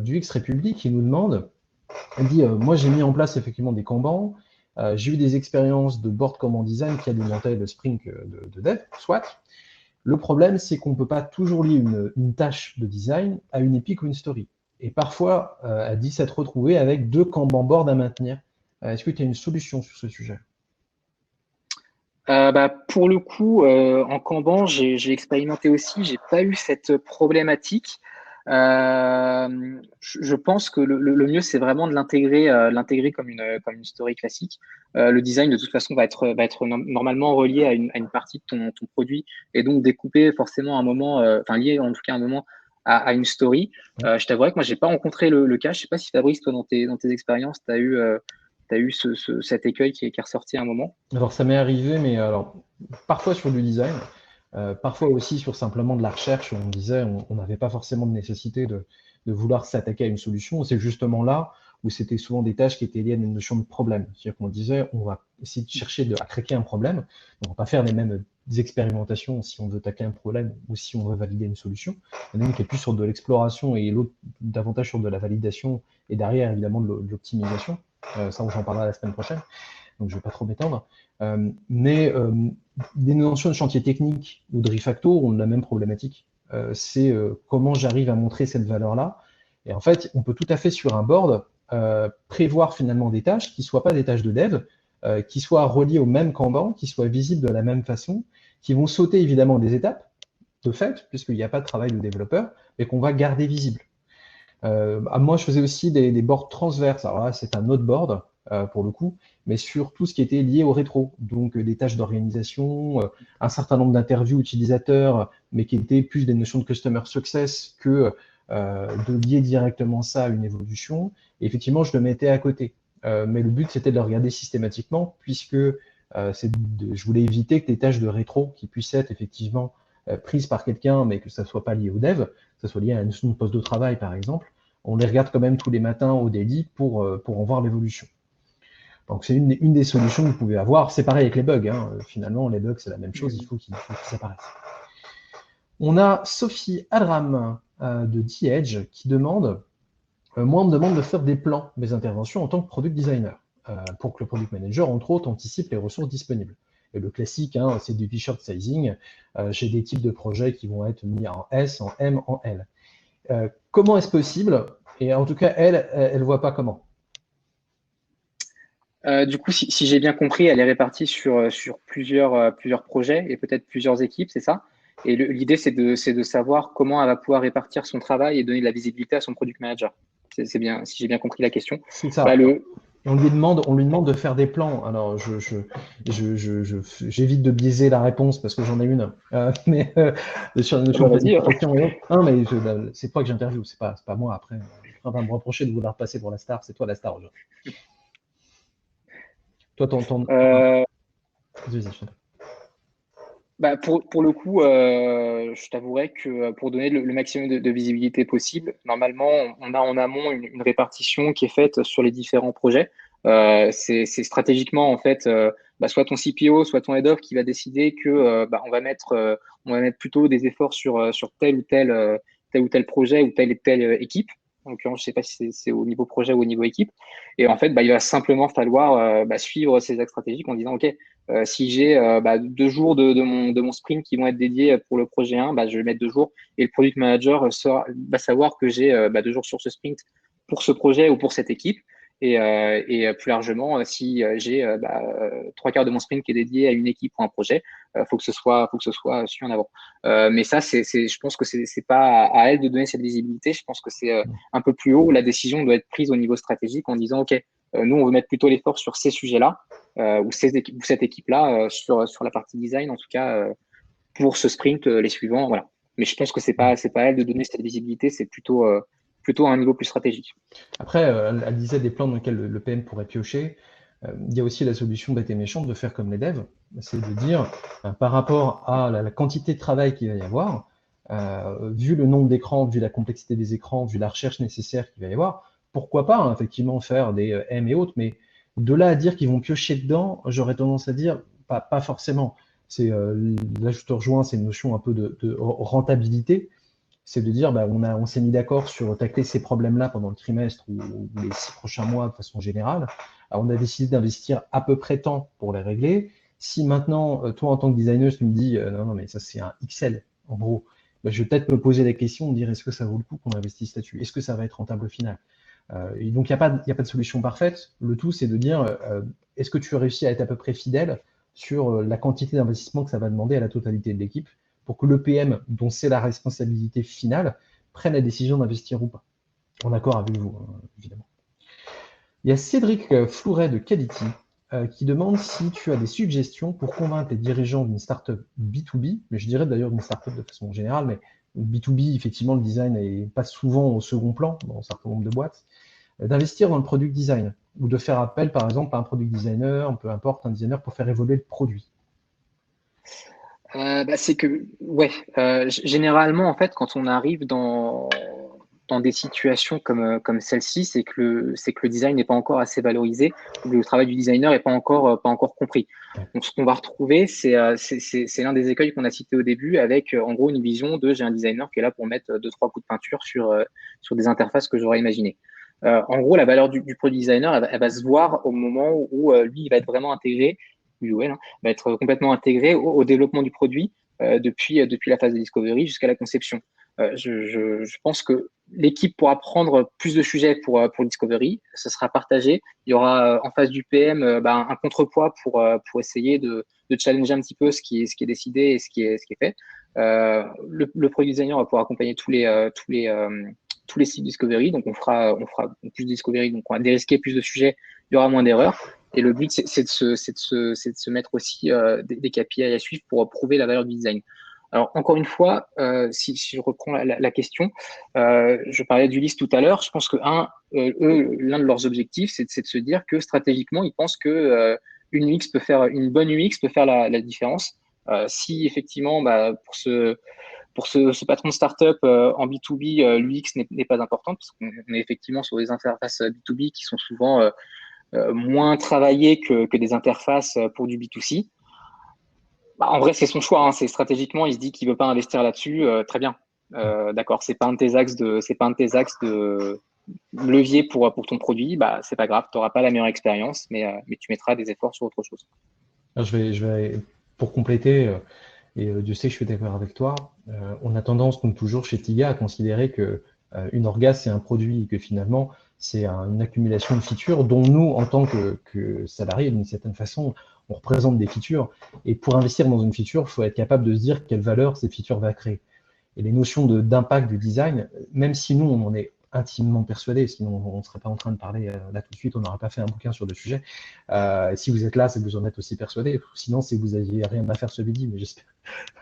du X-République qui nous demande, elle dit moi j'ai mis en place effectivement des Kanban. J'ai eu des expériences de board Kanban design qui alimentaient le sprint de dev, soit. Le problème, c'est qu'on ne peut pas toujours lier une tâche de design à une épique ou une story. Et parfois, elle dit s'être retrouvée avec 2 Kanban board à maintenir. Est-ce que tu as une solution sur ce sujet? Pour le coup, en Kanban, j'ai expérimenté aussi, j'ai pas eu cette problématique. Je pense que le mieux, c'est vraiment de l'intégrer comme une story classique. Le design, de toute façon, va être normalement relié à une partie de ton produit et donc découpé forcément un moment, lié en tout cas un moment à une story. Je t'avouerais que moi, j'ai pas rencontré le cas. Je sais pas si Fabrice, toi, dans tes expériences, tu as eu cet écueil qui est ressorti à un moment. Alors, ça m'est arrivé, mais alors, parfois sur du design, parfois aussi sur simplement de la recherche où on disait on n'avait pas forcément de nécessité de vouloir s'attaquer à une solution. C'est justement là où c'était souvent des tâches qui étaient liées à une notion de problème. C'est-à-dire qu'on disait on va essayer de chercher à craquer un problème. On ne va pas faire les mêmes expérimentations si on veut attaquer un problème ou si on veut valider une solution. Il y en a une qui est plus sur de l'exploration et l'autre davantage sur de la validation et derrière évidemment de l'optimisation. Ça, on en parlera la semaine prochaine. Donc je ne vais pas trop m'étendre. Mais des notions de chantier technique ou de refacto ont la même problématique. C'est comment j'arrive à montrer cette valeur-là. Et en fait, on peut tout à fait sur un board prévoir finalement des tâches qui ne soient pas des tâches de dev, qui soient reliées au même Kanban, qui soient visibles de la même façon, qui vont sauter évidemment des étapes, de fait, puisqu'il n'y a pas de travail de développeur, mais qu'on va garder visible. Moi, je faisais aussi des boards transverses. Alors là, c'est un autre board, pour le coup, mais sur tout ce qui était lié au rétro, donc des tâches d'organisation, un certain nombre d'interviews utilisateurs, mais qui étaient plus des notions de customer success que de lier directement ça à une évolution. Et effectivement, je le mettais à côté. Mais le but, c'était de le regarder systématiquement, puisque Je voulais éviter que les tâches de rétro qui puissent être effectivement prises par quelqu'un, mais que ça soit pas lié au dev, que ça soit lié à une poste de travail par exemple, on les regarde quand même tous les matins au daily pour en voir l'évolution. Donc c'est une des solutions que vous pouvez avoir. C'est pareil avec les bugs. Hein. Finalement, les bugs, c'est la même chose. Il faut qu'ils apparaissent. On a Sophie Adram de The-Edge qui demande moi, on me demande de faire des plans des interventions en tant que product designer pour que le product manager, entre autres, anticipe les ressources disponibles. Et le classique, hein, c'est du t-shirt sizing. J'ai des types de projets qui vont être mis en S, en M, en L. Comment est-ce possible? Et en tout cas, elle voit pas comment. Du coup, si j'ai bien compris, elle est répartie sur plusieurs projets et peut-être plusieurs équipes, c'est ça? Et l'idée, c'est de savoir comment elle va pouvoir répartir son travail et donner de la visibilité à son product manager. C'est bien, si j'ai bien compris la question. C'est ça. Bah, On lui demande de faire des plans. Alors, j'évite de biaiser la réponse parce que j'en ai une. Mais sur une Vas-y. question et autre. Non, mais c'est toi que j'interviewe, c'est pas moi après. On va me reprocher de vouloir passer pour la star. C'est toi la star aujourd'hui. Toi, Vas-y, je t'en prie. Bah pour le coup, je t'avouerais que pour donner le maximum de visibilité possible, normalement, on a en amont une répartition qui est faite sur les différents projets. C'est stratégiquement, en fait, bah, soit ton CPO, soit ton head of qui va décider que bah, on va mettre plutôt des efforts sur tel ou tel projet ou telle équipe. En l'occurrence, je sais pas si c'est au niveau projet ou au niveau équipe. Et en fait, bah, il va simplement falloir bah, suivre ces axes stratégiques en disant, OK, si j'ai bah, 2 jours de mon sprint qui vont être dédiés pour le projet 1, bah, je vais mettre 2 jours et le product manager va savoir que j'ai bah, 2 jours sur ce sprint pour ce projet ou pour cette équipe. Et plus largement, si j'ai 3 quarts de mon sprint qui est dédié à une équipe ou un projet, faut que ce soit su en avant. Mais ça, je pense que c'est pas à elle de donner cette visibilité. Je pense que c'est un peu plus haut. La décision doit être prise au niveau stratégique en disant, OK, nous, on veut mettre plutôt l'effort sur ces sujets-là ou cette équipe-là sur la partie design, en tout cas, pour ce sprint, les suivants. Voilà. Mais je pense que c'est pas à elle de donner cette visibilité, c'est plutôt à un niveau plus stratégique. Après, elle disait des plans dans lesquels le PM pourrait piocher. Il y a aussi la solution bête et méchante de faire comme les devs, c'est de dire, par rapport à la quantité de travail qu'il va y avoir, vu le nombre d'écrans, vu la complexité des écrans, vu la recherche nécessaire qu'il va y avoir, pourquoi pas hein, effectivement faire des M et autres, mais de là à dire qu'ils vont piocher dedans, j'aurais tendance à dire pas forcément. C'est là je te rejoins, c'est une notion un peu de rentabilité, c'est de dire bah, on s'est mis d'accord sur tacler ces problèmes-là pendant le trimestre ou les 6 prochains mois de façon générale. Alors, on a décidé d'investir à peu près tant pour les régler. Si maintenant, toi en tant que designer, tu me dis non, mais ça c'est un XL, en gros, bah, je vais peut-être me poser la question, me dire est-ce que ça vaut le coup qu'on investisse là-dessus? Est-ce que ça va être rentable au final? Et donc, il n'y a pas de solution parfaite. Le tout, c'est de dire est-ce que tu réussis à être à peu près fidèle sur la quantité d'investissement que ça va demander à la totalité de l'équipe pour que le PM, dont c'est la responsabilité finale, prenne la décision d'investir ou pas. En accord avec vous, évidemment. Il y a Cédric Flouret de Quality qui demande si tu as des suggestions pour convaincre les dirigeants d'une startup B2B, mais je dirais d'ailleurs d'une startup de façon générale, mais B2B, effectivement, le design n'est pas souvent au second plan dans un certain nombre de boîtes, d'investir dans le product design ou de faire appel, par exemple, à un product designer, peu importe, un designer pour faire évoluer le produit. C'est que, ouais, généralement, en fait, quand on arrive dans des situations comme celle-ci, c'est que le design n'est pas encore assez valorisé, ou le travail du designer n'est pas encore compris. Donc, ce qu'on va retrouver, c'est l'un des écueils qu'on a cité au début, avec en gros une vision de j'ai un designer qui est là pour mettre 2, 3 coups de peinture sur des interfaces que j'aurais imaginées. En gros, la valeur du produit designer, elle va se voir au moment où lui, il va être vraiment intégré, lui ou elle, hein, va être complètement intégré au développement du produit depuis la phase de discovery jusqu'à la conception. Je pense que l'équipe pourra prendre plus de sujets pour Discovery, ce sera partagé. Il y aura en face du PM un contrepoids pour essayer de challenger un petit peu ce qui est décidé et ce qui est fait. Le product designer va pouvoir accompagner tous les sites Discovery, donc on fera plus de Discovery, donc on va dérisquer plus de sujets, il y aura moins d'erreurs. Et le but, c'est de se mettre aussi des KPI à suivre pour prouver la valeur du design. Alors, encore une fois, si je reprends la question, je parlais d'Ulysse tout à l'heure. Je pense que l'un de leurs objectifs, c'est de se dire que stratégiquement, ils pensent que une bonne UX peut faire la différence. Si effectivement, pour ce patron de startup en B2B, l'UX n'est pas important parce qu'on est effectivement sur des interfaces B2B qui sont souvent moins travaillées que des interfaces pour du B2C. En vrai, c'est son choix. Hein. C'est stratégiquement, il se dit qu'il veut pas investir là-dessus. Très bien. D'accord. C'est pas un de tes axes de levier pour ton produit. C'est pas grave. Tu n'auras pas la meilleure expérience, mais tu mettras des efforts sur autre chose. Alors, pour compléter, Dieu sait que je suis d'accord avec toi, on a tendance, comme toujours chez Tiga, à considérer que une orga, c'est un produit et que finalement, c'est une accumulation de features dont nous, en tant que salariés, d'une certaine façon, on représente des features. Et pour investir dans une feature, il faut être capable de se dire quelle valeur ces features va créer. Et les notions d'impact du design, même si nous, on en est intimement persuadés, sinon on ne serait pas en train de parler là tout de suite, on n'aurait pas fait un bouquin sur le sujet. Si vous êtes là, c'est que vous en êtes aussi persuadés. Sinon, c'est que vous n'aviez rien à faire ce midi, mais j'espère.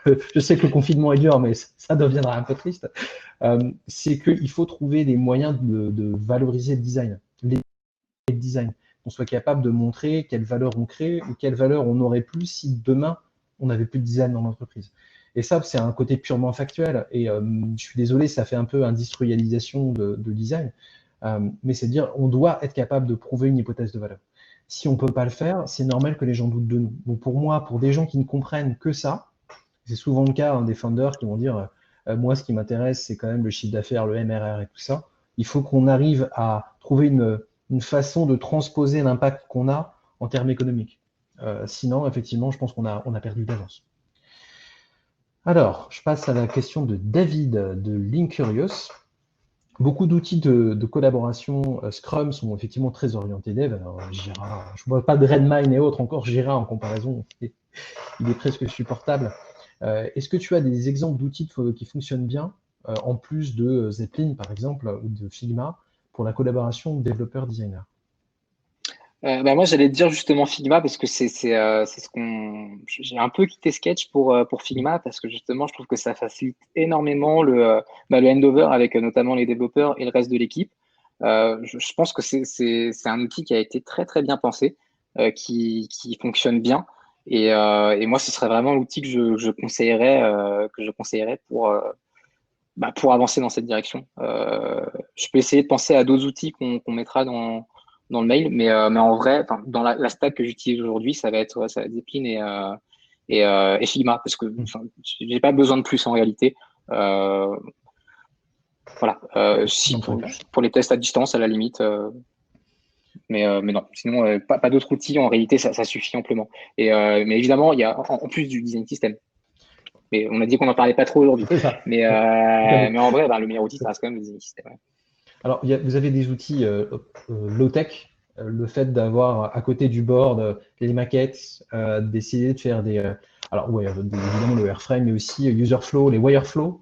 Je sais que le confinement est dur, mais ça deviendra un peu triste. C'est qu'il faut trouver des moyens de valoriser le design, les design, qu'on soit capable de montrer quelle valeur on crée ou quelle valeur on aurait plus si demain on n'avait plus de design dans l'entreprise. Et ça, c'est un côté purement factuel. Et je suis désolé, ça fait un peu industrialisation de design. Mais c'est dire, on doit être capable de prouver une hypothèse de valeur. Si on ne peut pas le faire, c'est normal que les gens doutent de nous. Donc pour moi, pour des gens qui ne comprennent que ça, c'est souvent le cas des founders qui vont dire moi, ce qui m'intéresse, c'est quand même le chiffre d'affaires, le MRR et tout ça. Il faut qu'on arrive à trouver une façon de transposer l'impact qu'on a en termes économiques. Sinon, effectivement, je pense qu'on a perdu d'avance. Alors, je passe à la question de David de Linkurious. Beaucoup d'outils de collaboration Scrum sont effectivement très orientés dev. Alors, Jira, je ne vois pas de Redmine et autres, encore Jira en comparaison, il est presque supportable. Est-ce que tu as des exemples d'outils qui fonctionnent bien, en plus de Zeppelin par exemple, ou de Figma, pour la collaboration développeur-designer? Moi, j'allais te dire justement Figma parce que c'est ce j'ai un peu quitté Sketch pour Figma parce que justement, je trouve que ça facilite énormément le handover avec notamment les développeurs et le reste de l'équipe. Je pense que c'est un outil qui a été très, très bien pensé, qui fonctionne bien. Et moi, ce serait vraiment l'outil que je conseillerais pour avancer dans cette direction. Je peux essayer de penser à d'autres outils qu'on mettra dans le mail, mais en vrai, dans la stack que j'utilise aujourd'hui, ça va être Zeppelin et Figma, parce que j'ai pas besoin de plus en réalité. Voilà. Si pour les tests à distance, à la limite. Mais non, sinon, pas d'autres outils, en réalité, ça suffit amplement. Mais évidemment, il y a en plus du design system. Mais on a dit qu'on n'en parlait pas trop aujourd'hui. Mais en vrai, le meilleur outil, ça reste quand même le design system. Ouais. Alors, vous avez des outils low-tech, le fait d'avoir à côté du board les maquettes, d'essayer de faire alors, ouais, évidemment le wireframe, mais aussi userflow, les wireflow,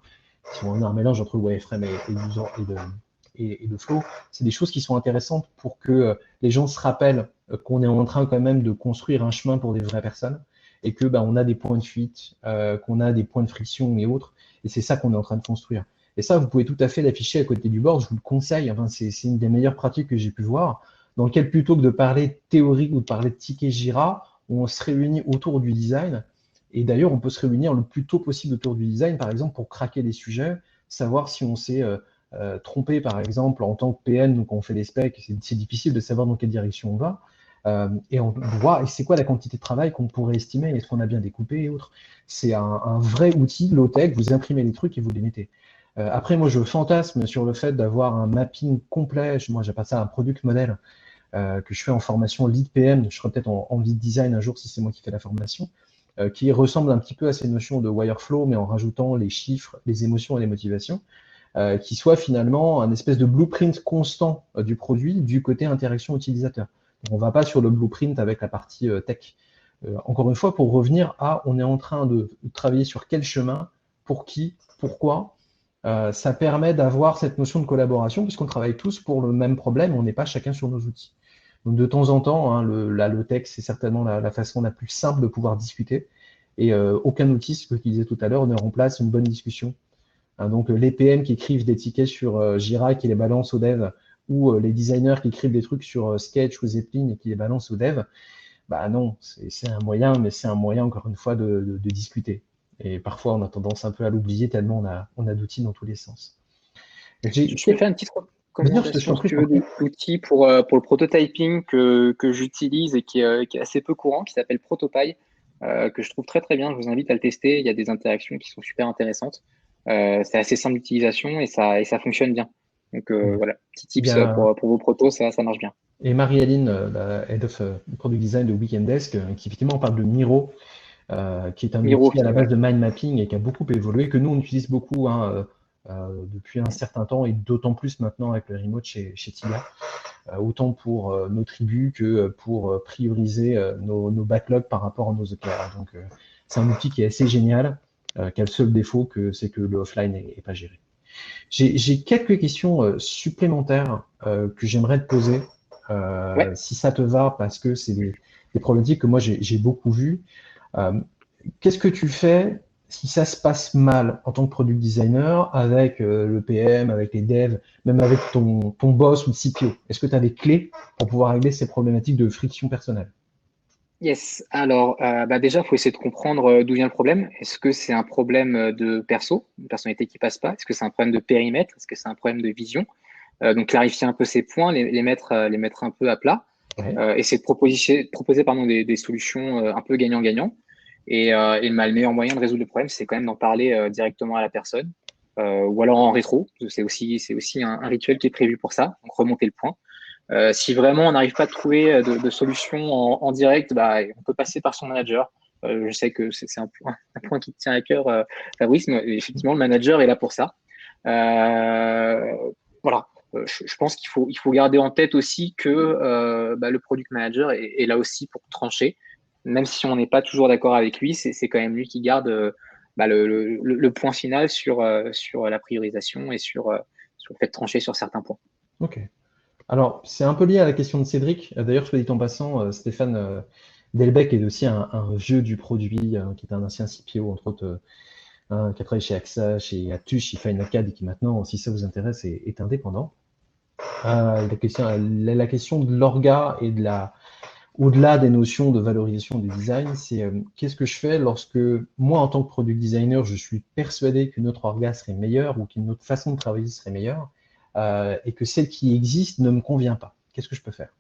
qui sont un mélange entre le wireframe et le flow. C'est des choses qui sont intéressantes pour que les gens se rappellent qu'on est en train quand même de construire un chemin pour des vraies personnes et que on a des points de fuite, qu'on a des points de friction et autres. Et c'est ça qu'on est en train de construire. Et ça, vous pouvez tout à fait l'afficher à côté du board, je vous le conseille, enfin, c'est une des meilleures pratiques que j'ai pu voir, dans lequel plutôt que de parler théorique ou de parler de ticket Jira, on se réunit autour du design. Et d'ailleurs, on peut se réunir le plus tôt possible autour du design, par exemple, pour craquer des sujets, savoir si on s'est trompé, par exemple, en tant que PM, donc on fait des specs, c'est difficile de savoir dans quelle direction on va. Et on voit, et c'est quoi la quantité de travail qu'on pourrait estimer, est-ce qu'on a bien découpé et autres. C'est un vrai outil low-tech, vous imprimez les trucs et vous les mettez. Après, moi, je fantasme sur le fait d'avoir un mapping complet. Moi, j'appelle ça un product model que je fais en formation lead PM. Je serai peut-être en lead design un jour si c'est moi qui fais la formation, qui ressemble un petit peu à ces notions de wireflow, mais en rajoutant les chiffres, les émotions et les motivations, qui soit finalement un espèce de blueprint constant du produit du côté interaction utilisateur. Donc, on ne va pas sur le blueprint avec la partie tech. Encore une fois, pour revenir à, on est en train de travailler sur quel chemin, pour qui, pourquoi. Ça permet d'avoir cette notion de collaboration puisqu'on travaille tous pour le même problème, on n'est pas chacun sur nos outils. Donc de temps en temps, la low-tech, c'est certainement la façon la plus simple de pouvoir discuter. Et aucun outil, ce que je disais tout à l'heure, ne remplace une bonne discussion. Donc les PM qui écrivent des tickets sur Jira et qui les balancent aux devs, ou les designers qui écrivent des trucs sur Sketch ou Zeppelin et qui les balancent aux devs, Bah non, c'est un moyen, mais c'est un moyen, encore une fois, de discuter. Et parfois, on a tendance un peu à l'oublier tellement on a d'outils dans tous les sens. J'ai Je peux faire une petite Bien sûr, je recommandation, t'en si prie, je tu t'en veux, prie. d'outils pour le prototyping que j'utilise et qui est assez peu courant, qui s'appelle Protopie, que je trouve très très bien. Je vous invite à le tester. Il y a des interactions qui sont super intéressantes. C'est assez simple d'utilisation et ça fonctionne bien. Donc voilà, petit Il y tips a, pour vos protos, ça marche bien. et Marie-Aline, la Head of Product Design de Weekend Desk, qui effectivement parle de Miro, qui est un Miro, outil à la base ouais. de mind mapping et qui a beaucoup évolué, que nous on utilise beaucoup hein, depuis un certain temps et d'autant plus maintenant avec le remote chez TIA, autant pour nos tribus que pour prioriser nos backlogs par rapport à nos OKR. Donc c'est un outil qui est assez génial, qui a le seul défaut que c'est que le offline n'est pas géré. J'ai quelques questions supplémentaires que j'aimerais te poser, Ouais. si ça te va, parce que c'est des problématiques que moi j'ai beaucoup vues. Euh, Qu'est-ce que tu fais si ça se passe mal en tant que product designer avec le PM, avec les devs, même avec ton boss ou le CPO? Est-ce que tu as des clés pour pouvoir régler ces problématiques de friction personnelle? Yes. Alors, bah déjà, il faut essayer de comprendre d'où vient le problème. Est-ce que c'est un problème de perso, une personnalité qui passe pas? Est-ce que c'est un problème de périmètre? Est-ce que c'est un problème de vision? Donc, clarifier un peu ces points, les mettre un peu à plat. Ouais. Essayer de proposer pardon, des solutions un peu gagnant-gagnant. Et le meilleur moyen de résoudre le problème, c'est quand même d'en parler directement à la personne, ou alors en rétro. C'est aussi un rituel qui est prévu pour ça. Donc, remonter le point. Si vraiment on n'arrive pas à trouver de solution en direct, bah, on peut passer par son manager. Je sais que c'est un point qui te tient à cœur, Fabrice, mais effectivement, le manager est là pour ça. Euh, voilà. Je pense qu'il faut garder en tête aussi que bah, le product manager est là aussi pour trancher. Même si on n'est pas toujours d'accord avec lui, c'est quand même lui qui garde bah, le point final sur la priorisation et sur le fait de trancher sur certains points. Ok. Alors, c'est un peu lié à la question de Cédric. D'ailleurs, soit dit en passant, Stéphane Delbecq est aussi un vieux du produit, qui est un ancien CPO, entre autres, qui a travaillé chez AXA, chez Atus, chez Finacad, et qui maintenant, si ça vous intéresse, est indépendant. La question de l'orga et au-delà des notions de valorisation du design, c'est qu'est-ce que je fais lorsque moi, en tant que product designer, je suis persuadé qu'une autre orga serait meilleure ou qu'une autre façon de travailler serait meilleure, et que celle qui existe ne me convient pas. Qu'est-ce que je peux faire?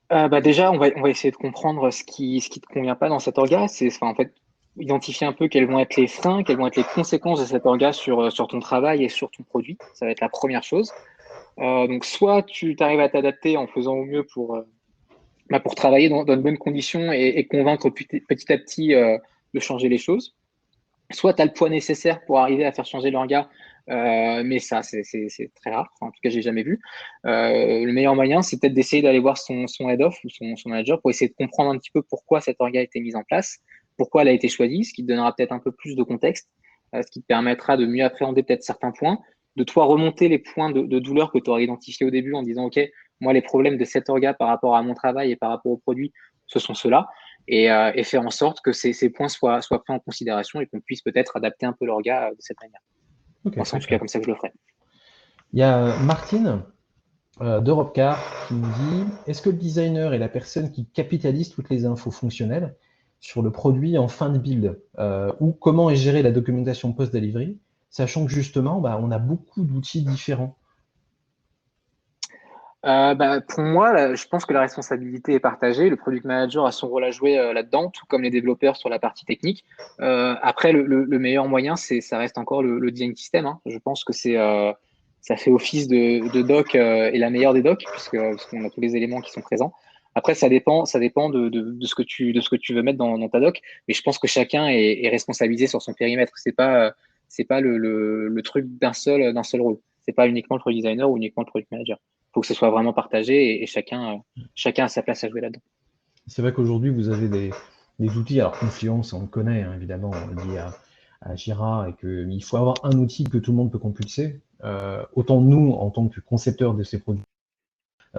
Bah déjà, on va essayer de comprendre ce qui te convient pas dans cet orga. Enfin, en fait, identifier un peu quels vont être les freins, quelles vont être les conséquences de cet orga sur ton travail et sur ton produit. Ça va être la première chose. Donc, soit tu arrives à t'adapter en faisant au mieux pour travailler dans de bonnes conditions et convaincre petit à petit de changer les choses. Soit tu as le poids nécessaire pour arriver à faire changer l'orga, mais ça, c'est très rare. Enfin, en tout cas, j'ai jamais vu. Le meilleur moyen, c'est peut-être d'essayer d'aller voir son head of ou son manager pour essayer de comprendre un petit peu pourquoi cette orga a été mise en place, pourquoi elle a été choisie, ce qui te donnera peut-être un peu plus de contexte, ce qui te permettra de mieux appréhender peut-être certains points, de toi remonter les points de douleur que tu aurais identifiés au début en disant, OK, moi, les problèmes de cette orga par rapport à mon travail et par rapport au produit, ce sont ceux-là et faire en sorte que ces points soient pris en considération et qu'on puisse peut-être adapter un peu l'orga de cette manière. Ok, Moi, c'est en très tout cas clair. comme ça que je le ferai. Il y a Martine d'Europecar qui nous dit, est-ce que le designer est la personne qui capitalise toutes les infos fonctionnelles sur le produit en fin de build, ou comment est gérée la documentation post-delivery, sachant que justement, bah, on a beaucoup d'outils différents. Bah, pour moi, là, je pense que la responsabilité est partagée. Le product manager a son rôle à jouer là-dedans, tout comme les développeurs sur la partie technique. Après, le meilleur moyen, ça reste encore le design system, hein. Je pense que ça fait office de doc et la meilleure des docs, parce qu'on a tous les éléments qui sont présents. Après, ça dépend de ce que tu veux mettre dans ta doc, mais je pense que chacun est responsabilisé sur son périmètre. C'est pas le truc d'un seul rôle. C'est pas uniquement le product designer ou uniquement le product manager. Il faut que ce soit vraiment partagé et chacun a sa place à jouer là-dedans. C'est vrai qu'aujourd'hui, vous avez des outils, alors Confluence, on le connaît, hein, évidemment, lié à Jira, et qu'il faut avoir un outil que tout le monde peut compulser. Autant nous, en tant que concepteurs de ces produits,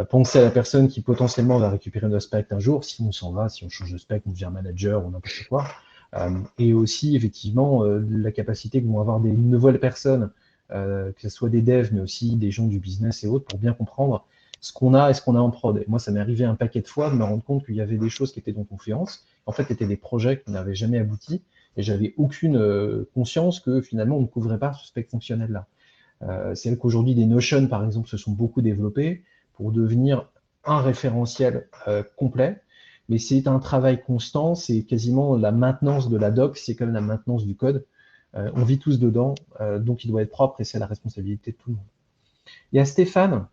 penser à la personne qui potentiellement va récupérer notre spec un jour, si on s'en va, si on change de spec, on devient manager ou n'importe quoi. Et aussi, effectivement, la capacité que vont avoir des nouvelles personnes, que ce soit des devs, mais aussi des gens du business et autres, pour bien comprendre ce qu'on a et ce qu'on a en prod. Et moi, ça m'est arrivé un paquet de fois de me rendre compte qu'il y avait des choses qui étaient dans Confluence, en fait, étaient des projets qui n'avaient jamais abouti, et j'avais aucune conscience que finalement, on ne couvrait pas ce spectre fonctionnel-là. C'est vrai qu'aujourd'hui, des Notion, par exemple, se sont beaucoup développés pour devenir un référentiel complet, mais c'est un travail constant, c'est quasiment la maintenance de la doc, c'est comme la maintenance du code. On vit tous dedans, donc il doit être propre et c'est la responsabilité de tout le monde. Il y a Stéphane,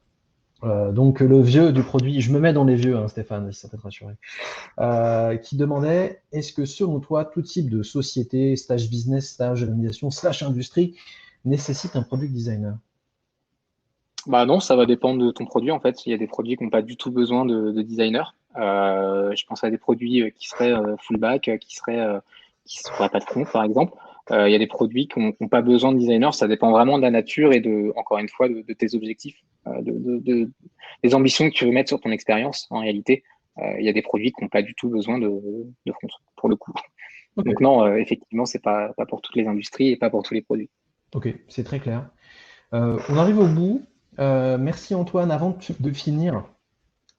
donc le vieux du produit, je me mets dans les vieux, hein, Stéphane, si ça peut te rassurer, qui demandait, est-ce que selon toi, tout type de société, stage business, stage organisation, slash industrie, nécessite un product designer? Bah non, ça va dépendre de ton produit en fait. Il y a des produits qui n'ont pas du tout besoin de designer. Je pense à des produits qui seraient full back, qui seraient pas de front par exemple. Il y a des produits qui n'ont pas besoin de designer. Ça dépend vraiment de la nature et encore une fois, de tes objectifs, des ambitions que tu veux mettre sur ton expérience en réalité. Il y a des produits qui n'ont pas du tout besoin de front pour le coup. Ok, Donc non, effectivement, c'est pas pour toutes les industries et pas pour tous les produits. ok, c'est très clair. On arrive au bout. Merci Antoine. Avant de finir,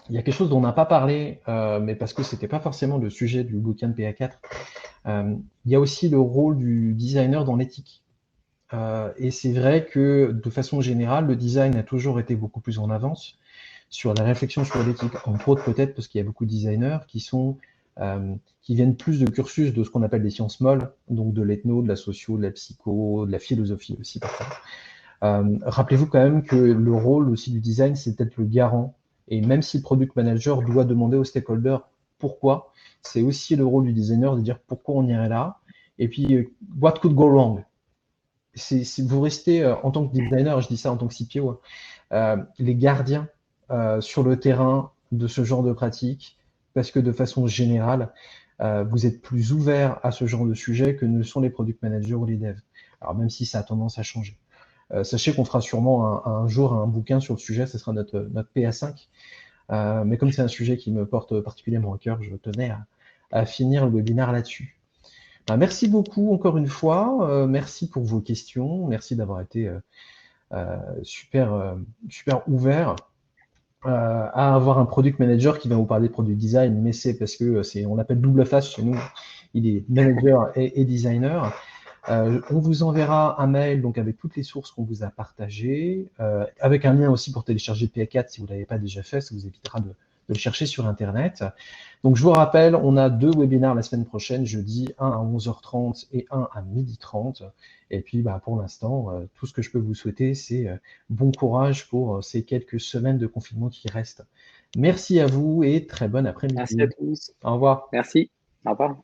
il y a quelque chose dont on n'a pas parlé, mais parce que c'était pas forcément le sujet du bouquin de PA4. Il y a aussi le rôle du designer dans l'éthique. Et c'est vrai que de façon générale, le design a toujours été beaucoup plus en avance sur la réflexion sur l'éthique, entre autres peut-être parce qu'il y a beaucoup de designers qui viennent plus de cursus de ce qu'on appelle des sciences molles, donc de l'ethno, de la socio, de la psycho, de la philosophie aussi parfois. Rappelez-vous quand même que le rôle aussi du design, c'est peut-être le garant. Et même si le product manager doit demander aux stakeholders pourquoi, c'est aussi le rôle du designer de dire pourquoi on irait là. Et puis, what could go wrong? Vous restez en tant que designer, je dis ça en tant que CPO, les gardiens sur le terrain de ce genre de pratique, parce que de façon générale, vous êtes plus ouvert à ce genre de sujet que ne sont les product managers ou les devs. Alors même si ça a tendance à changer. Sachez qu'on fera sûrement un jour un bouquin sur le sujet, ce sera notre PA5. Mais comme c'est un sujet qui me porte particulièrement à cœur, je tenais à finir le webinaire là-dessus. Merci beaucoup encore une fois. Merci pour vos questions. Merci d'avoir été super, super ouvert à avoir un product manager qui vient vous parler de product design, mais c'est parce que on l'appelle double face chez nous. Il est manager et designer. On vous enverra un mail donc avec toutes les sources qu'on vous a partagées, avec un lien aussi pour télécharger PA4 si vous ne l'avez pas déjà fait, ça vous évitera de le chercher sur Internet. Donc je vous rappelle, on a 2 webinaires la semaine prochaine, jeudi, un à 11h30 et un à 12h30. Et puis pour l'instant, tout ce que je peux vous souhaiter, c'est bon courage pour ces quelques semaines de confinement qui restent. Merci à vous et très bon Merci à après-midi. tous. Au revoir. Merci. Au revoir.